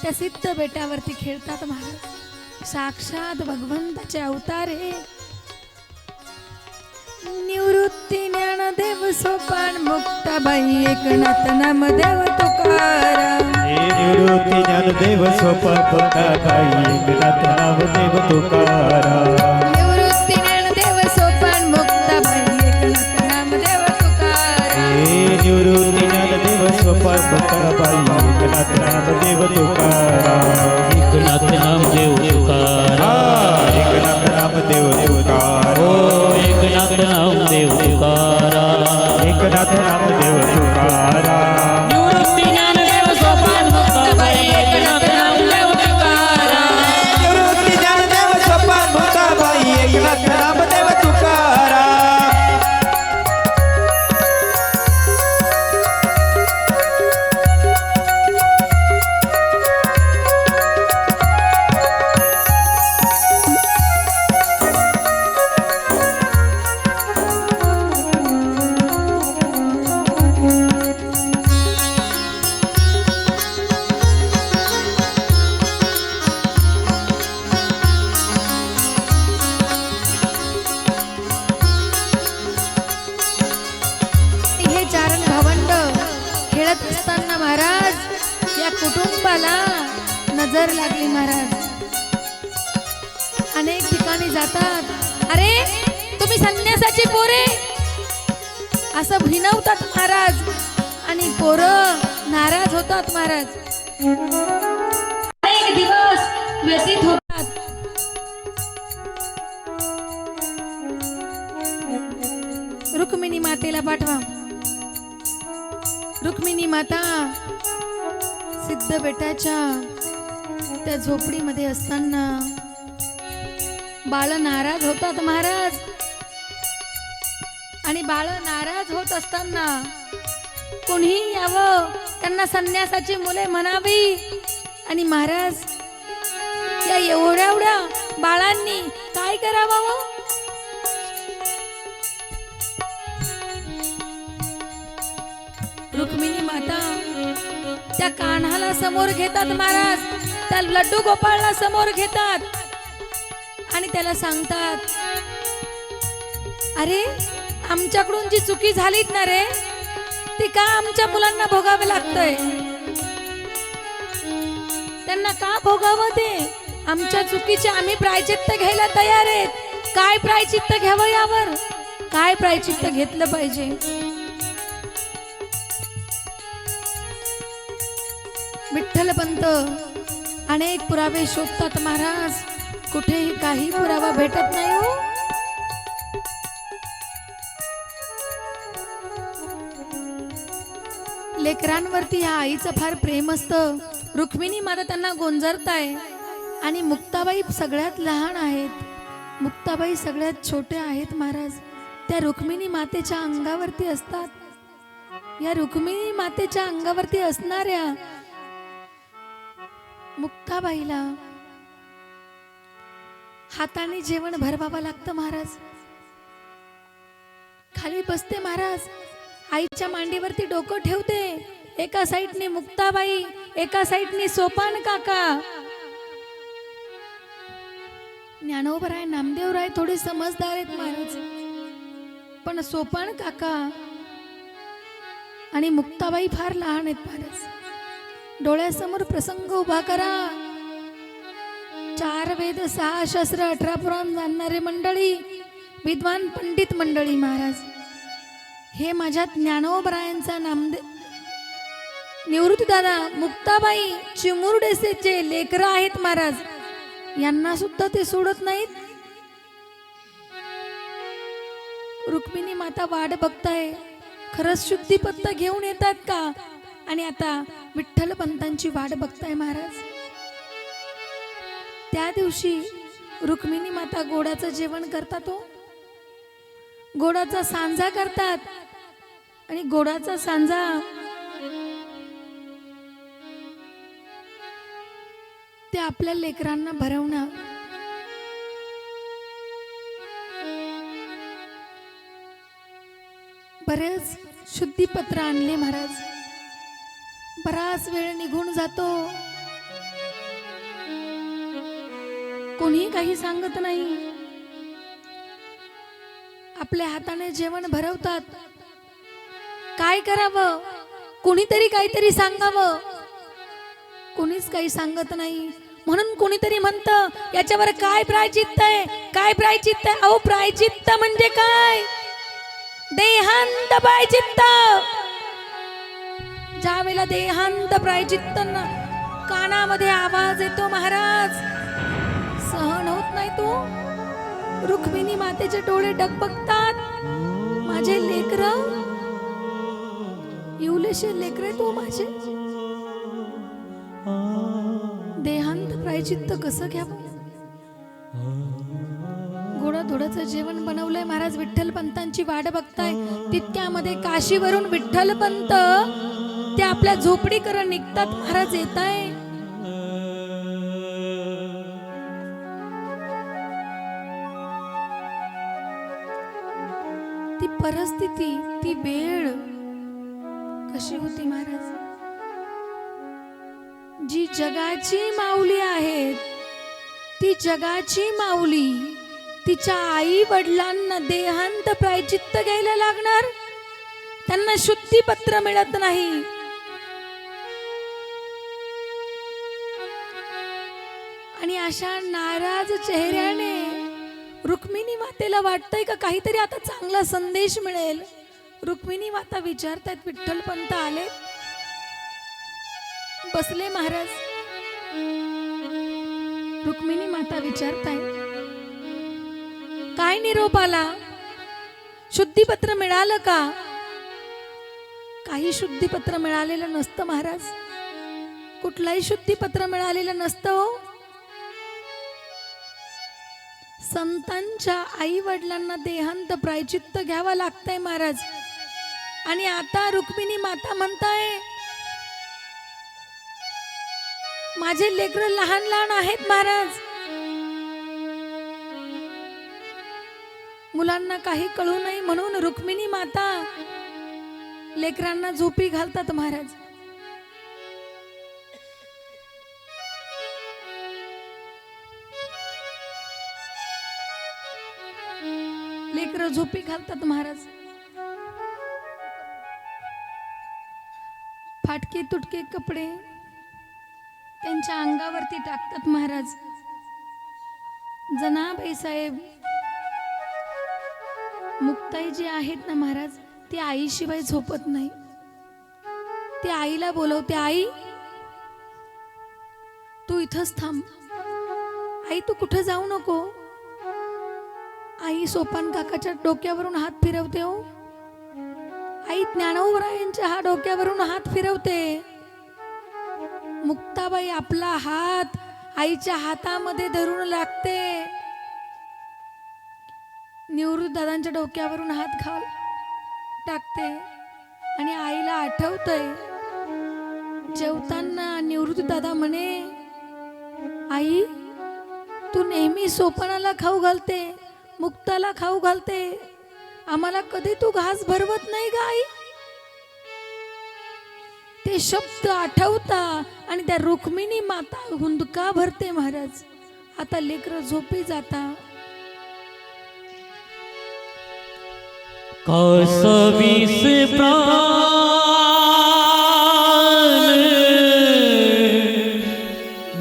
त्या सिद्ध बेटावरती खेळतात महाराज. साक्षात भगवंताचे अवतार हे. निवृत्ती ज्ञानदेव सोपान मुक्ताबाई एकनाथ नामदेव तुकाराम. निवृत्ती ज्ञानदेव सोपान मुक्ताबाई एकनाथ नामदेव तुकाराम. निवृत्ती ज्ञानदेव सोपान मुक्ताबाई एकनाथ नामदेव तुकाराम. निवृत्ती ज्ञानदेव सोपान मुक्ताबाई एकनाथ नामदेव तुकाराम. एकनाथ नामदेव तुकाराम. एकनाथ नामदेव तुकाराम. ओ एकनाथ नामदेव तुकाराम. एकनाथ नामदेव तुकाराम. निवृत्ती ज्ञानदेव सोपान मुक्ताबाई एकनाथ नामदेव तुकाराम. निवृत्ती ज्ञानदेव सोपान मुक्ताबाई एकनाथ नामदेव तुकाराम. हे 4 भावंड खेळत असताना महाराज या कुटुंबाला नजर लागली महाराज. अनेक ठिकाणी जातात. अरे तुम्ही संन्यासाची पोरे असं भिनवतात महाराज. आणि पोरं नाराज होतात महाराज. अनेक दिवस व्यतीत होतात. रुक्मिणी मातेला पाठवा. रुक्मिणी माता सिद्ध बेटाच्या त्या झोपडीमध्ये असताना बाळ नाराज होतात महाराज. आणि बाळ नाराज होत असताना कोणी यावं त्यांना संन्यासाची मुले म्हणावी. आणि महाराज या एवढ्या बाळांनी काय करावं? रुक्मिणी माता त्या कान्हाला समोर घेतात महाराज. त्या लड्डू गोपाळला समोर घेतात आणि त्याला सांगतात, अरे आमच्याकडून जी चुकी झालीत ना रे, ती का आमच्या मुलांना भोगावे लागतंय? त्यांना का भोगावं ते? आमच्या चुकीचे आम्ही प्रायचित्त घ्यायला तयार आहेत. काय प्रायचित्त घ्यावं यावर? काय प्रायचित्त घेतलं पाहिजे? विठ्ठलपंत अनेक पुरावे शोधतात महाराज. कुठेही काही पुरावा भेटत नाही हो. लेकरांवरती या आईचं फार प्रेम असतं. रुक्मिणी माता त्यांना गोंजरताय. आणि मुक्ताबाई सगळ्यात लहान आहेत. मुक्ताबाई सगळ्यात छोट्या आहेत महाराज. त्या रुक्मिणी मातेच्या अंगावरती असतात. या रुक्मिणी मातेच्या अंगावरती असणाऱ्या मुक्ताबाईला हाताने जेवण भरवावं लागतं महाराज. खाली बसते महाराज. आईच्या मांडीवरती डोकं ठेवते. एका साईडने मुक्ताबाई, एका साईडने सोपान काका. ज्ञानोबराय नामदेवराय थोडे समजदार आहेत महाराज, पण सोपान काका आणि मुक्ताबाई फार लहान आहेत महाराज. डोळ्यासमोर प्रसंग उभा करा. 4 वेद 6 शास्त्र 18 पुराण जाणणारे मंडळी, विद्वान पंडित मंडळी महाराज, हे माझ्या ज्ञानोबरायांचा नामदेव निवृत्ती दादा मुक्ताबाई चिमुरडेसेचे लेकरं आहेत महाराज. यांना सुद्धा ते सोडत नाहीत. रुक्मिणी माता वाट बघताय, खरंच शुद्धीपत्ता घेऊन येतात का? आणि आता विठ्ठल पंतांची वाट बघताय महाराज. त्या दिवशी रुक्मिणी माता गोडाचं जेवण करतात, हो गोडाचा सांजा करतात. आणि गोडाचा सांजा ते आपल्या लेकरांना भरवणं. बरेच शुद्धीपत्र आणले महाराज. बराच वेळ निघून जातो, कोणी काही सांगत नाही. आपल्या हाताने जेवण भरवतात. काय करावं? कोणीतरी काहीतरी सांगावं. कोणीच काही सांगत नाही. म्हणून कोणीतरी म्हणतं, याच्यावर काय प्रायचित्त आहे? काय प्रायचित्त आहे? अहो प्रायचित्त म्हणजे काय? देहांत प्रायचित्त. ज्या वेळेला देहांत प्रायचित्त कानामध्ये आवाज येतो महाराज, सहन होत नाही तो. रुक्मिणी मातेचे डोळे डगबगतात. माझे लेकर, इवलेशे लेकरे तो माझे. देहांत प्रायचित्त कसं घ्यावं? गोडाधोडाचं जेवण बनवलंय महाराज. विठ्ठल पंतांची वाट बघताय. तितक्यामध्ये काशीवरून विठ्ठल पंत ते आपल्या झोपडीकडे निघतात महाराज. येत आहे ती परिस्थिती, ती वेळ कशी होती महाराज? जी जगाची माऊली आहेत, ती जगाची माऊली तिच्या आई वडिलांना देहांत प्रायचित्त घ्यायला लागणार. त्यांना शुद्धीपत्र मिळत नाही. आणि अशा नाराज चेहऱ्याने रुक्मिणी मातेला वाटतंय का काहीतरी आता चांगला संदेश मिळेल. रुक्मिणी माता विचारतायत, विठ्ठल पंत आले, बसले महाराज. रुक्मिणी माता विचारताय, काय निरोप आला? शुद्धीपत्र मिळालं का? काही शुद्धीपत्र मिळालेलं नसतं महाराज. कुठलाही शुद्धीपत्र मिळालेलं नसतं. संतांच्या आई वडिलांना देहांत प्रायचित्त घ्यावं लागतंय महाराज. आणि आता रुक्मिणी माता म्हणताय, माझे लेकरं लहान लहान आहेत महाराज. मुलांना काही कळू नये म्हणून रुक्मिणी माता लेकरांना झोपी घालतात महाराज. लेकरं झोपी घालतात महाराज. फाटके तुटके कपडे त्यांच्या अंगावरती टाकतात महाराज. जनाबाई साहेब मुक्ताई जी आहेत ना महाराज, ती आईशिवाय झोपत नाही. ती आईला बोलवते, आई तू इथंच थांब, आई तू कुठं जाऊ नको. आई सोपान काकाच्या डोक्यावरून हात फिरवते. हो आई ज्ञानोबरायांच्या हा डोक्यावरून हात फिरवते. मुक्ताबाई आपला हात आईच्या हातामध्ये धरून लागते. निवृत्त दादांच्या डोक्यावरून हात टाकते आणि आईला आठवतंय. जेवताना निवृत्त दादा म्हणे, आई तू नेहमी सोपानाला खाऊ घालते, मुक्ताला खाऊ घालते, आम्हाला कधी तू घास भरवत नाही ग आई. ते शब्द आठवता आणि त्या रुक्मिणी माता हुंदका भरते महाराज. आता लेकर झोपी जाता. कसवीस प्राण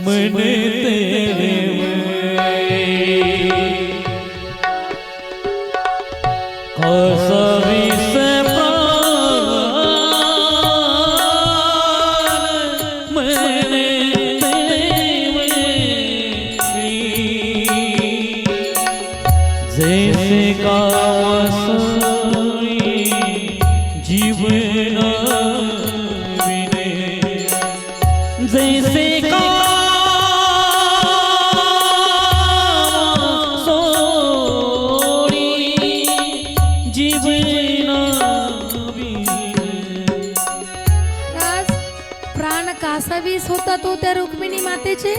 म्हणते कसवीस प्राण म्हणते जैसे कावसई जीवन विने जैसे कावसई जीवन आज प्राण कासावीस होता तो त्या रुक्मिणी मातेचे.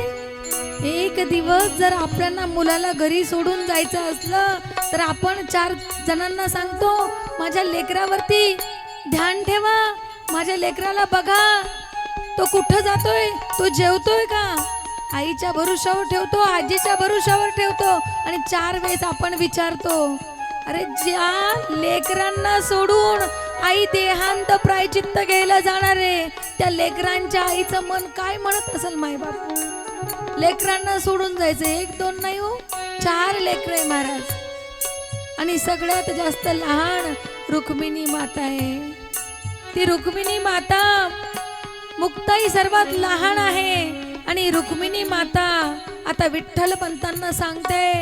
एक दिवस जर आपल्याला मुलाला घरी सोडून जायचं असलं तर आपण 4 जणांना सांगतो, माझ्या लेकरावरती ध्यान ठेवा, माझ्या लेकराला बघा, तो कुठं जातोय, तो जेवतोय का. आईच्या भरोशावर ठेवतो, आजीच्या भरोशावर ठेवतो आणि 4 वेळेस आपण विचारतो, अरे ज्या लेकरांना सोडून आई देहांत प्रायचित्त घ्यायला जाणार आहे, त्या लेकरांच्या आईचं मन काय म्हणत असेल मायबाप. लेकरांना सोडून जायचं 1-2 नाही हो, 4 लेकर आहे महाराज. आणि सगळ्यात जास्त लहान रुक्मिणी माता आहे. ती रुक्मिणी माता मुक्ताई सर्वात लहान आहे. आणि रुक्मिणी माता आता विठ्ठल पंतांना सांगते,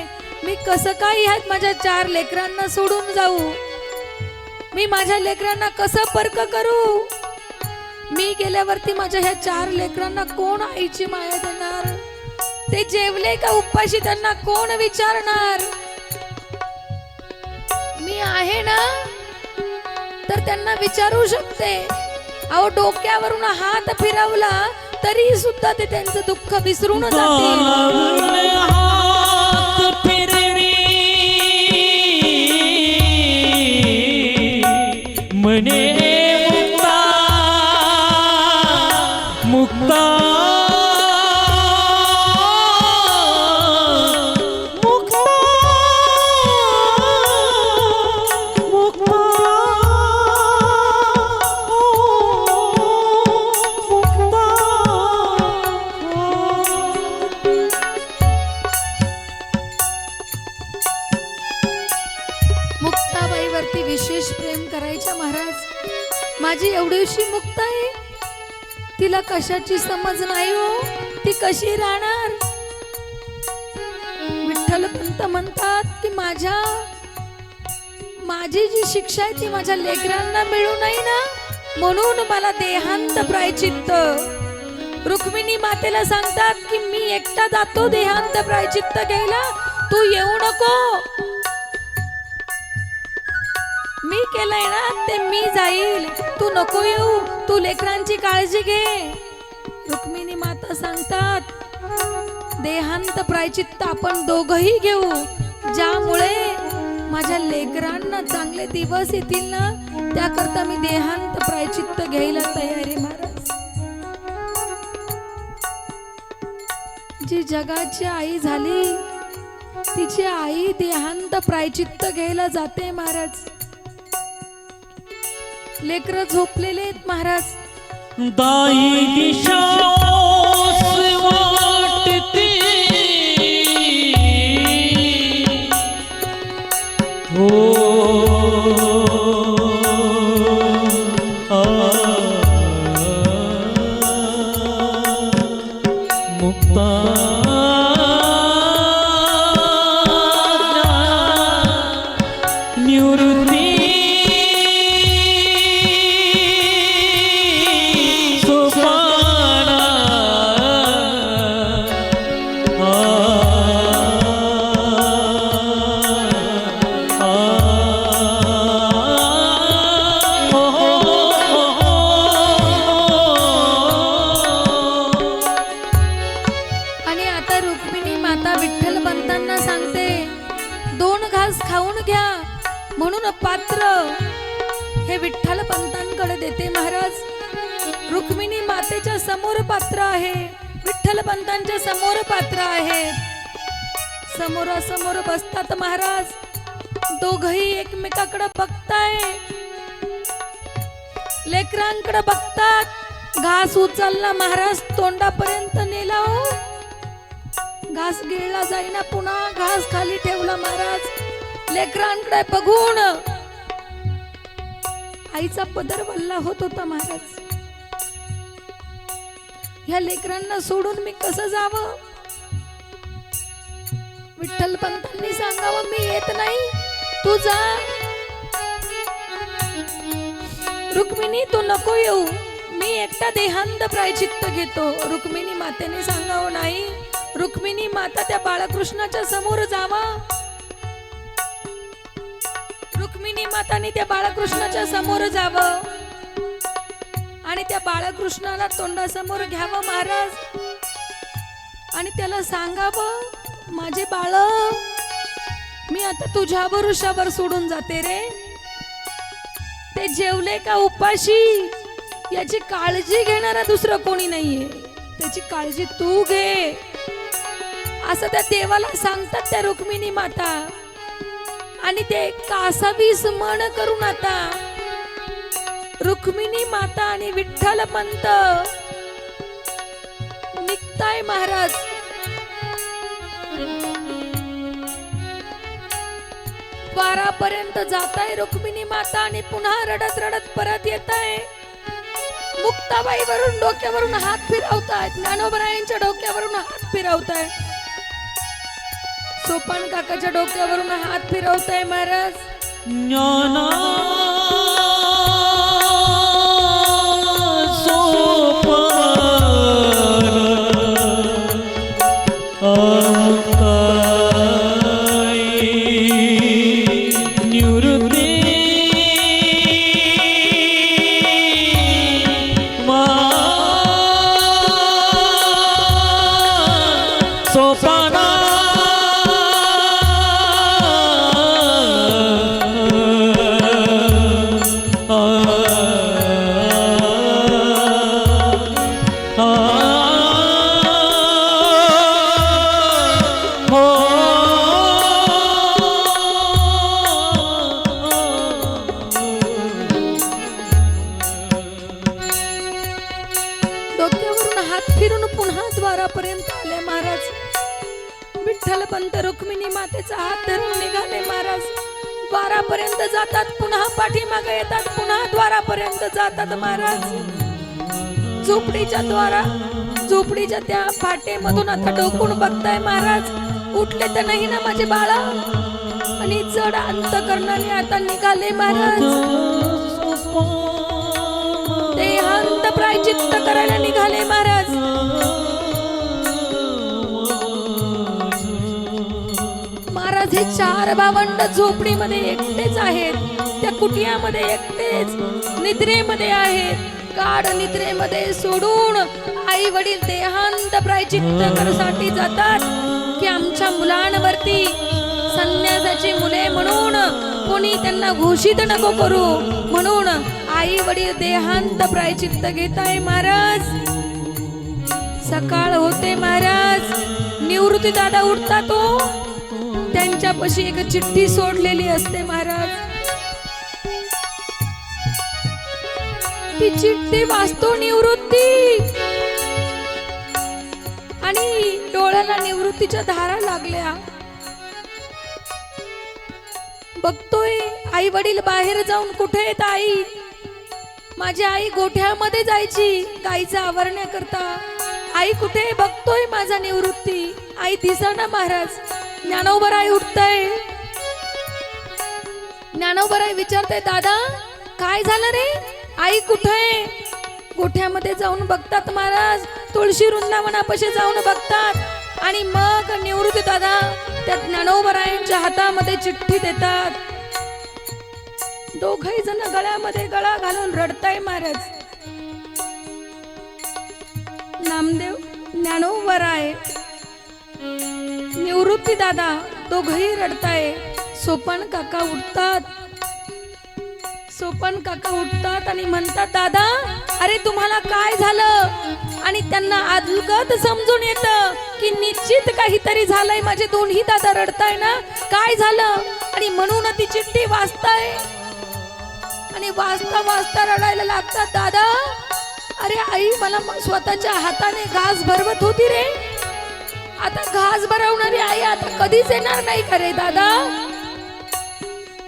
मी कसं काय ह्यात माझ्या 4 लेकरांना सोडून जाऊ, मी माझ्या लेकरांना कसं पर्क करू, मी गेल्यावरती माझ्या ह्या 4 लेकरांना कोण आईची माया देणार, ते जेवले का उपाशी त्यांना कोण विचारणार. मी आहे ना तर त्यांना विचारू शकते. अहो डोक्यावरून हात फिरवला तरी सुद्धा ते त्यांचं दुःख विसरून जातील. हात फिरवी म्हणे मुक्ता मुक्ताबाईवरती विशेष प्रेम करायच्या महाराज. माझी एवढीशी मुक्ता आहे, तिला कशाची समज नाही हो, ती कशी राहणार. विठ्ठल पंत म्हणतात की माझी जी शिक्षा आहे ती माझ्या लेकरांना मिळू नये ना, म्हणून मला देहांत प्रायचित्त. रुक्मिणी मातेला सांगतात की मी एकटा जातो देहांत प्रायचित्त घ्यायला, तू येऊ नको. मी केलंय ना ते मी जाईल, तू नको येऊ, तू लेकरांची काळजी घे. रुक्मिणी माता सांगतात देहांत प्रायचित्त आपण दोघही घेऊ, ज्यामुळे माझ्या लेकरांना चांगले दिवस येतील ना, त्याकरता मी देहांत प्रायचित्त घ्यायला तयार आहे महाराज. जी जगाची आई झाली तिची आई देहांत प्रायचित्त घ्यायला जाते महाराज. लेकर झोपलेले आहेत महाराज. दाई दिशा वाटते हो मुक्ता निवृत्ती म्हणून पात्र हे विठ्ठल पंतांकडे देते महाराज. रुक्मिणी मातेच्या समोर पात्र आहे, विठ्ठल पंतांच्या समोर पात्र आहे. समोरासमोर बसतात महाराज. दोघही एकमेकाकडे बघताय, लेकरांकडे बघतात. घास उचलला महाराज, तोंडापर्यंत नेला हो. घास गिळला जाईना, पुन्हा घास खाली ठेवला महाराज. लेकरांकडे बघून आईचा पदर वल्ला होत होता महाराज. ह्या लेकरांना सोडून मी कसं जावं? विठ्ठल पंतांनी सांगावं, मी येत नाही, तू जा. रुक्मिणी तू नको येऊ, मी एकटा देहांत प्रायचित्त घेतो. रुक्मिणी मातेने सांगावं, नाही. रुक्मिणी माता त्या बाळकृष्णाच्या समोर जावा. रुक्मिणी माताने त्या बाळकृष्णाच्या समोर जावं आणि त्या बाळकृष्णाला तोंडासमोर घ्यावं महाराज. आणि त्याला सांगावं, माझे बाळ, मी आता तुझ्या भरोशावर सोडून जाते रे. ते जेवले का उपाशी याची काळजी घेणारा दुसरं कोणी नाहीये, त्याची काळजी तू घे, असं त्या देवाला सांगतात त्या रुक्मिणी माता. आणि ते कासावीस मन करून आता रुक्मिणी माता आणि विठ्ठल पंत निघताय महाराज. द्वारापर्यंत जाताय रुक्मिणी माता आणि पुन्हा रडत रडत परत येताय. मुक्ताबाई वरून डोक्यावरून हात फिरवतायत, ज्ञानोबरायांच्या डोक्यावरून हात फिरवताय, सोपान काकाच्या डोक्यावरून हात फिरवताय महाराज. ज्ञाना सोपान निवृत्ती सोपाना डोक्यावरून हात फिरून पुन्हा द्वारापर्यंत आले महाराज. विठ्ठल पंत रुक्मिणी मातेचा हात धरून निघाले महाराज. द्वारापर्यंत जातात, पुन्हा पाठीमागे येतात, पुन्हा द्वारापर्यंत जातात महाराज. झोपडीच्या त्या फाटेमधून आता डोकून बघताय महाराज, उठले तर नाही ना माझे बाळ. आणि जड अंतकरणाने आता निघाले महाराज. देहांत प्रायचित्त करायला निघाले महाराज. महाराज हे चार भावंड झोपडीमध्ये एकटेच आहेत, त्या कुटियामध्ये एकटेच निद्रेमध्ये आहेत. गाढ निद्रेमध्ये सोडून आई वडील देहांत प्रायचित्त करण्यासाठी जातात की आमच्या मुलांवरती संन्यासाची मुले म्हणून कोणी त्यांना घोषित नको करू, म्हणून आई वडील देहांत प्रायचित्त घेताय महाराज. सकाळ होते महाराज. निवृत्ती दादा उठतात तो, त्यांच्यापाशी एक चिठ्ठी सोडलेली असते महाराज. ती चिठ्ठी वाचतो निवृत्ती आणि डोळ्याला निवृत्तीच्या धारा लागल्या. बघतोय आई वडील बाहेर जाऊन, कुठे आहेत आई? माझी आई गोठ्यामध्ये जायची गाईचा आवरण्याकरता. आई कुठे? बघतोय माझा निवृत्ती, आई दिसेना महाराज. ज्ञानोबराय उठताय. ज्ञानोबराय विचारताय, दादा काय झालं रे, आई कुठे? गोठ्यामध्ये जाऊन बघतात महाराज, तुळशी वृंदावनापाशी जाऊन बघतात आणि मग निवृत्ती दादा त्या ज्ञानोबरायांच्या हातामध्ये चिठ्ठी देतात. दोघही जण गळ्यामध्ये गळा घालून रडताय महाराज. नामदेव, ज्ञानोबराय, निवृत्ती दादा दोघही रडताय. सोपान काका उठतात. सोपान काका उठतात आणि म्हणतात, दादा अरे तुम्हाला काय झालं? आणि त्यांना अद्भुत समजून येतं की निश्चित काहीतरी झालंय, माझे दोन्ही दादा रडताय ना, काय झालं? आणि म्हणून ती चिठ्ठी वाचताय आणि वाचता वाचता रडायला लागतात. दादा, अरे आई मला स्वतःच्या हाताने घास भरवत होती रे, आता घास भरवणारी आई आता कधीच येणार नाही का रे दादा?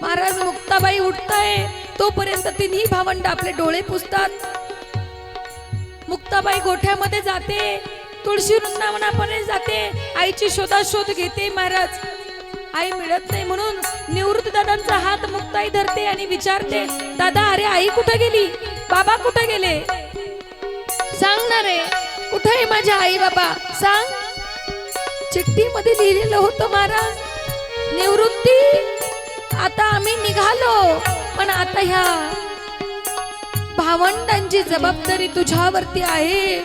महाराज मुक्ताबाई उठताय, तोपर्यंत तिन्ही भावंड आपले डोळे पुसतात. मुक्ताबाई गोठ्यामध्ये जाते, तुळशी वृंदावनापर्यंत जाते, आईची शोधाशोध घेते. महाराज आई मिळत नाही म्हणून निवृत्त दादांचा हात मुक्ताई धरते आणि विचारते, दादा अरे आई कुठे गेली, बाबा कुठे गेले, सांग ना रे, कुठे आहे माझ्या आई बाबा सांग. चिठ्ठी मध्ये लिहिलेलं होतं महाराज, निवृत्ती आता आम्ही निघालो, पण आता ह्या भावंडांची जबाबदारी तुझ्यावरती आहे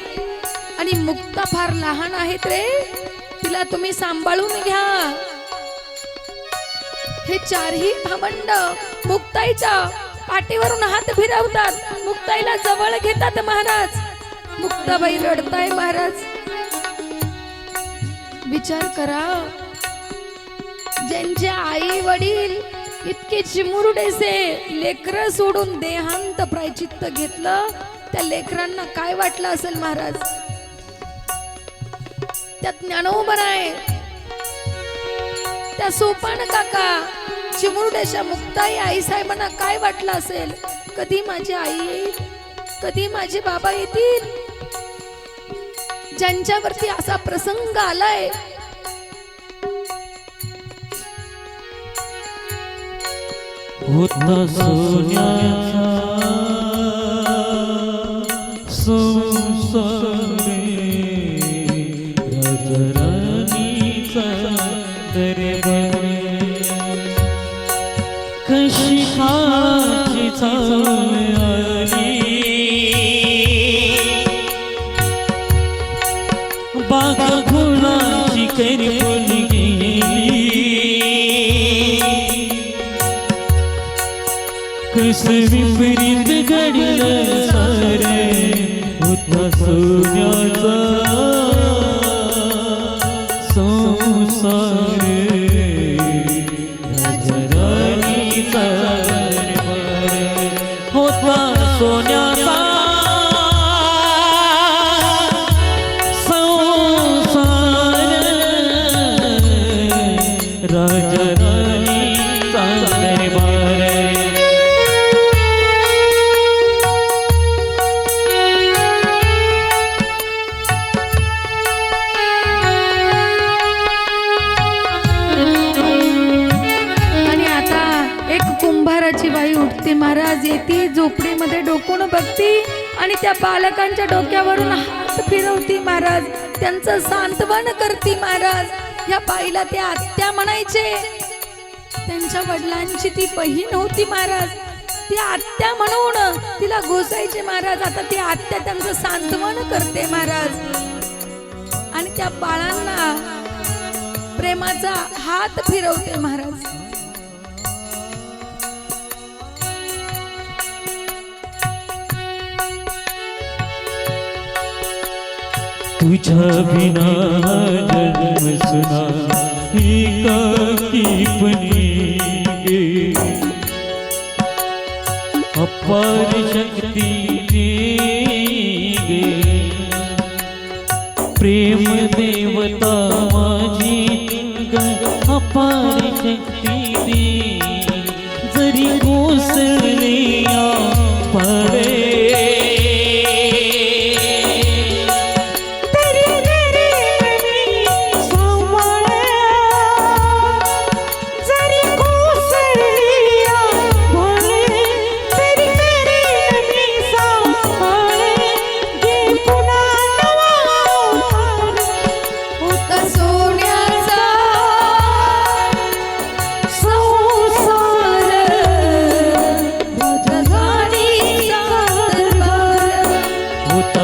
आणि मुक्ता फार लहान आहेत रे, तिला तुम्ही सांभाळून घ्या. हे चारही भावंड मुक्ताईच्या पाठीवरून हात फिरवतात, मुक्ताईला जवळ घेतात. महाराज मुक्ताबाई रडताय. महाराज विचार करा, ज्यांचे आई वडील इतके चिमुरडेसे लेकर सोडून देहांत प्रायचित्त घेतलं, त्या लेकरांना काय वाटलं असेल महाराज? त्यात ज्ञानोबा आहे, त्या सोपान काका, चिमुरड्याच्या मुक्ताई आई साहेबांना काय वाटलं असेल? कधी माझी आई येईल, कधी माझे बाबा येतील? ज्यांच्यावरती असा प्रसंग आलाय, होता सोन्याचा संसार राजराणीचा दरबार, कशी काळाची चाल आली, बाग फुलाची करपून गेली, कस विपरीत घडलं सारे, होता सोन्याचा संसार राजराणीचा दरबार, होता सोन्याचा संसार राजराणीचा दरबार. कुंभाराची बाई उठते. महाराज येते, झोपडीमध्ये डोकून बघती आणि त्या बालकांच्या डोक्यावरून हात फिरवती. महाराज त्यांचं सांत्वन करती. महाराज या बाईला त्या आत्या म्हणायचे, त्यांच्या वडिलांची ती बहीण होती. महाराज ती आत्या म्हणून तिला घोसायचे. महाराज आता ती आत्या त्यांचं सांत्वन करते. महाराज आणि त्या बाळांना प्रेमाचा हात फिरवते. महाराज तुझ्या बिना जन्म सुना एकाकीपणी गे, अपार शक्ती दे गे, प्रेम देवता माझी ग, अपार शक्ती दे, जरी कोसळले या पारे,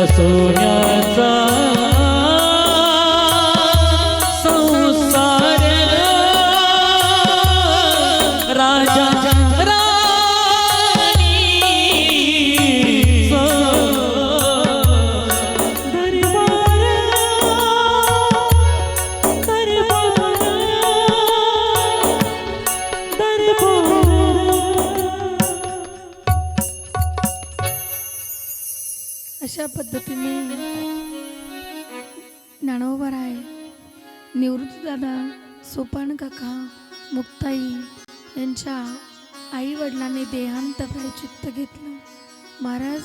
सोन्याचा संसार राजा राणीचा दरबार. अशा पद्धतीने ज्ञानोबा राय, निवृत्ती दादा, सोपान काका, मुक्ताई यांच्या आई वडिलांनी देहांत प्रायचित्त घेतलं. महाराज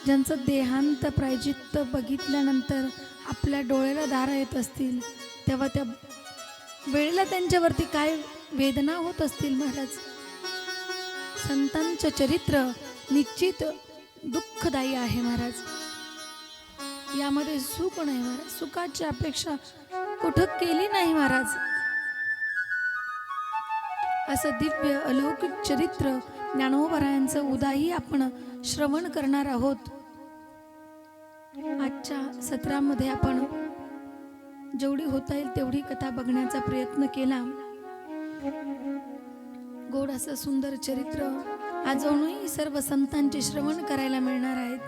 ज्यांचं देहांत प्रायचित्त बघितल्यानंतर आपल्या डोळ्याला धारा येत असतील तेव्हा त्या वेळेला त्यांच्यावरती काय वेदना होत असतील. महाराज संतांचं चरित्र निश्चित दुःखदायी आहे. महाराज यामध्ये सुख नाही. महाराज सुखाची अपेक्षा कुठं केली नाही. महाराज असं दिव्य अलौकिक चरित्र ज्ञानोबरायांचं उद्याही आपण श्रवण करणार आहोत. आजच्या सत्रामध्ये आपण जेवढी होता येईल तेवढी कथा बघण्याचा प्रयत्न केला. गोड असं सुंदर चरित्र अजूनही सर्व संतांचे श्रवण करायला मिळणार आहेत.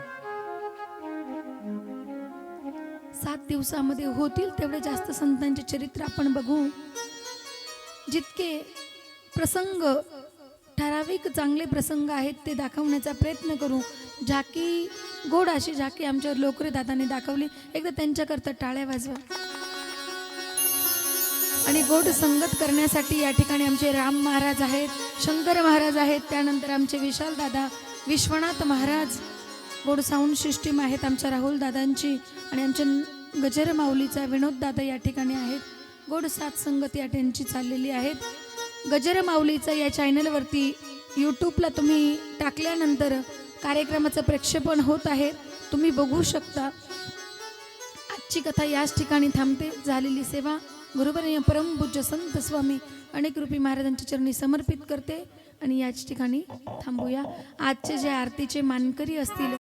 7 दिवसामध्ये होतील तेवढे जास्त संतांचे चरित्र आपण बघू. जितके प्रसंग ठराविक चांगले प्रसंग आहेत ते दाखवण्याचा प्रयत्न करू. झाकी गोड अशी झाकी आमच्या लोकरे दादाने दाखवली. एकदा त्यांच्याकरता टाळ्या वाजवा. आणि गोड संगत करण्यासाठी या ठिकाणी आमचे राम महाराज आहेत, शंकर महाराज आहेत, त्यानंतर आमचे विशाल दादा, विश्वनाथ महाराज, गोड साऊंड सिस्टीम आहेत आमच्या राहुल दादांची, आणि आमच्या गजर माऊलीचा विनोद दादा या ठिकाणी आहेत. गोड सात संगत या त्यांची चाललेली आहेत. गजर माऊलीचा या चॅनलवरती यूट्यूबला तुम्ही टाकल्यानंतर कार्यक्रमाचं प्रक्षेपण होत आहे, तुम्ही बघू शकता. आजची कथा याच ठिकाणी थांबते. झालेली सेवा गुरुवर्य परमपूज्य संत स्वामी अनेक रूपी महाराजांच्या चरणी समर्पित करते आणि याच ठिकाणी थांबूया. आजचे जे आरतीचे मानकरी असतील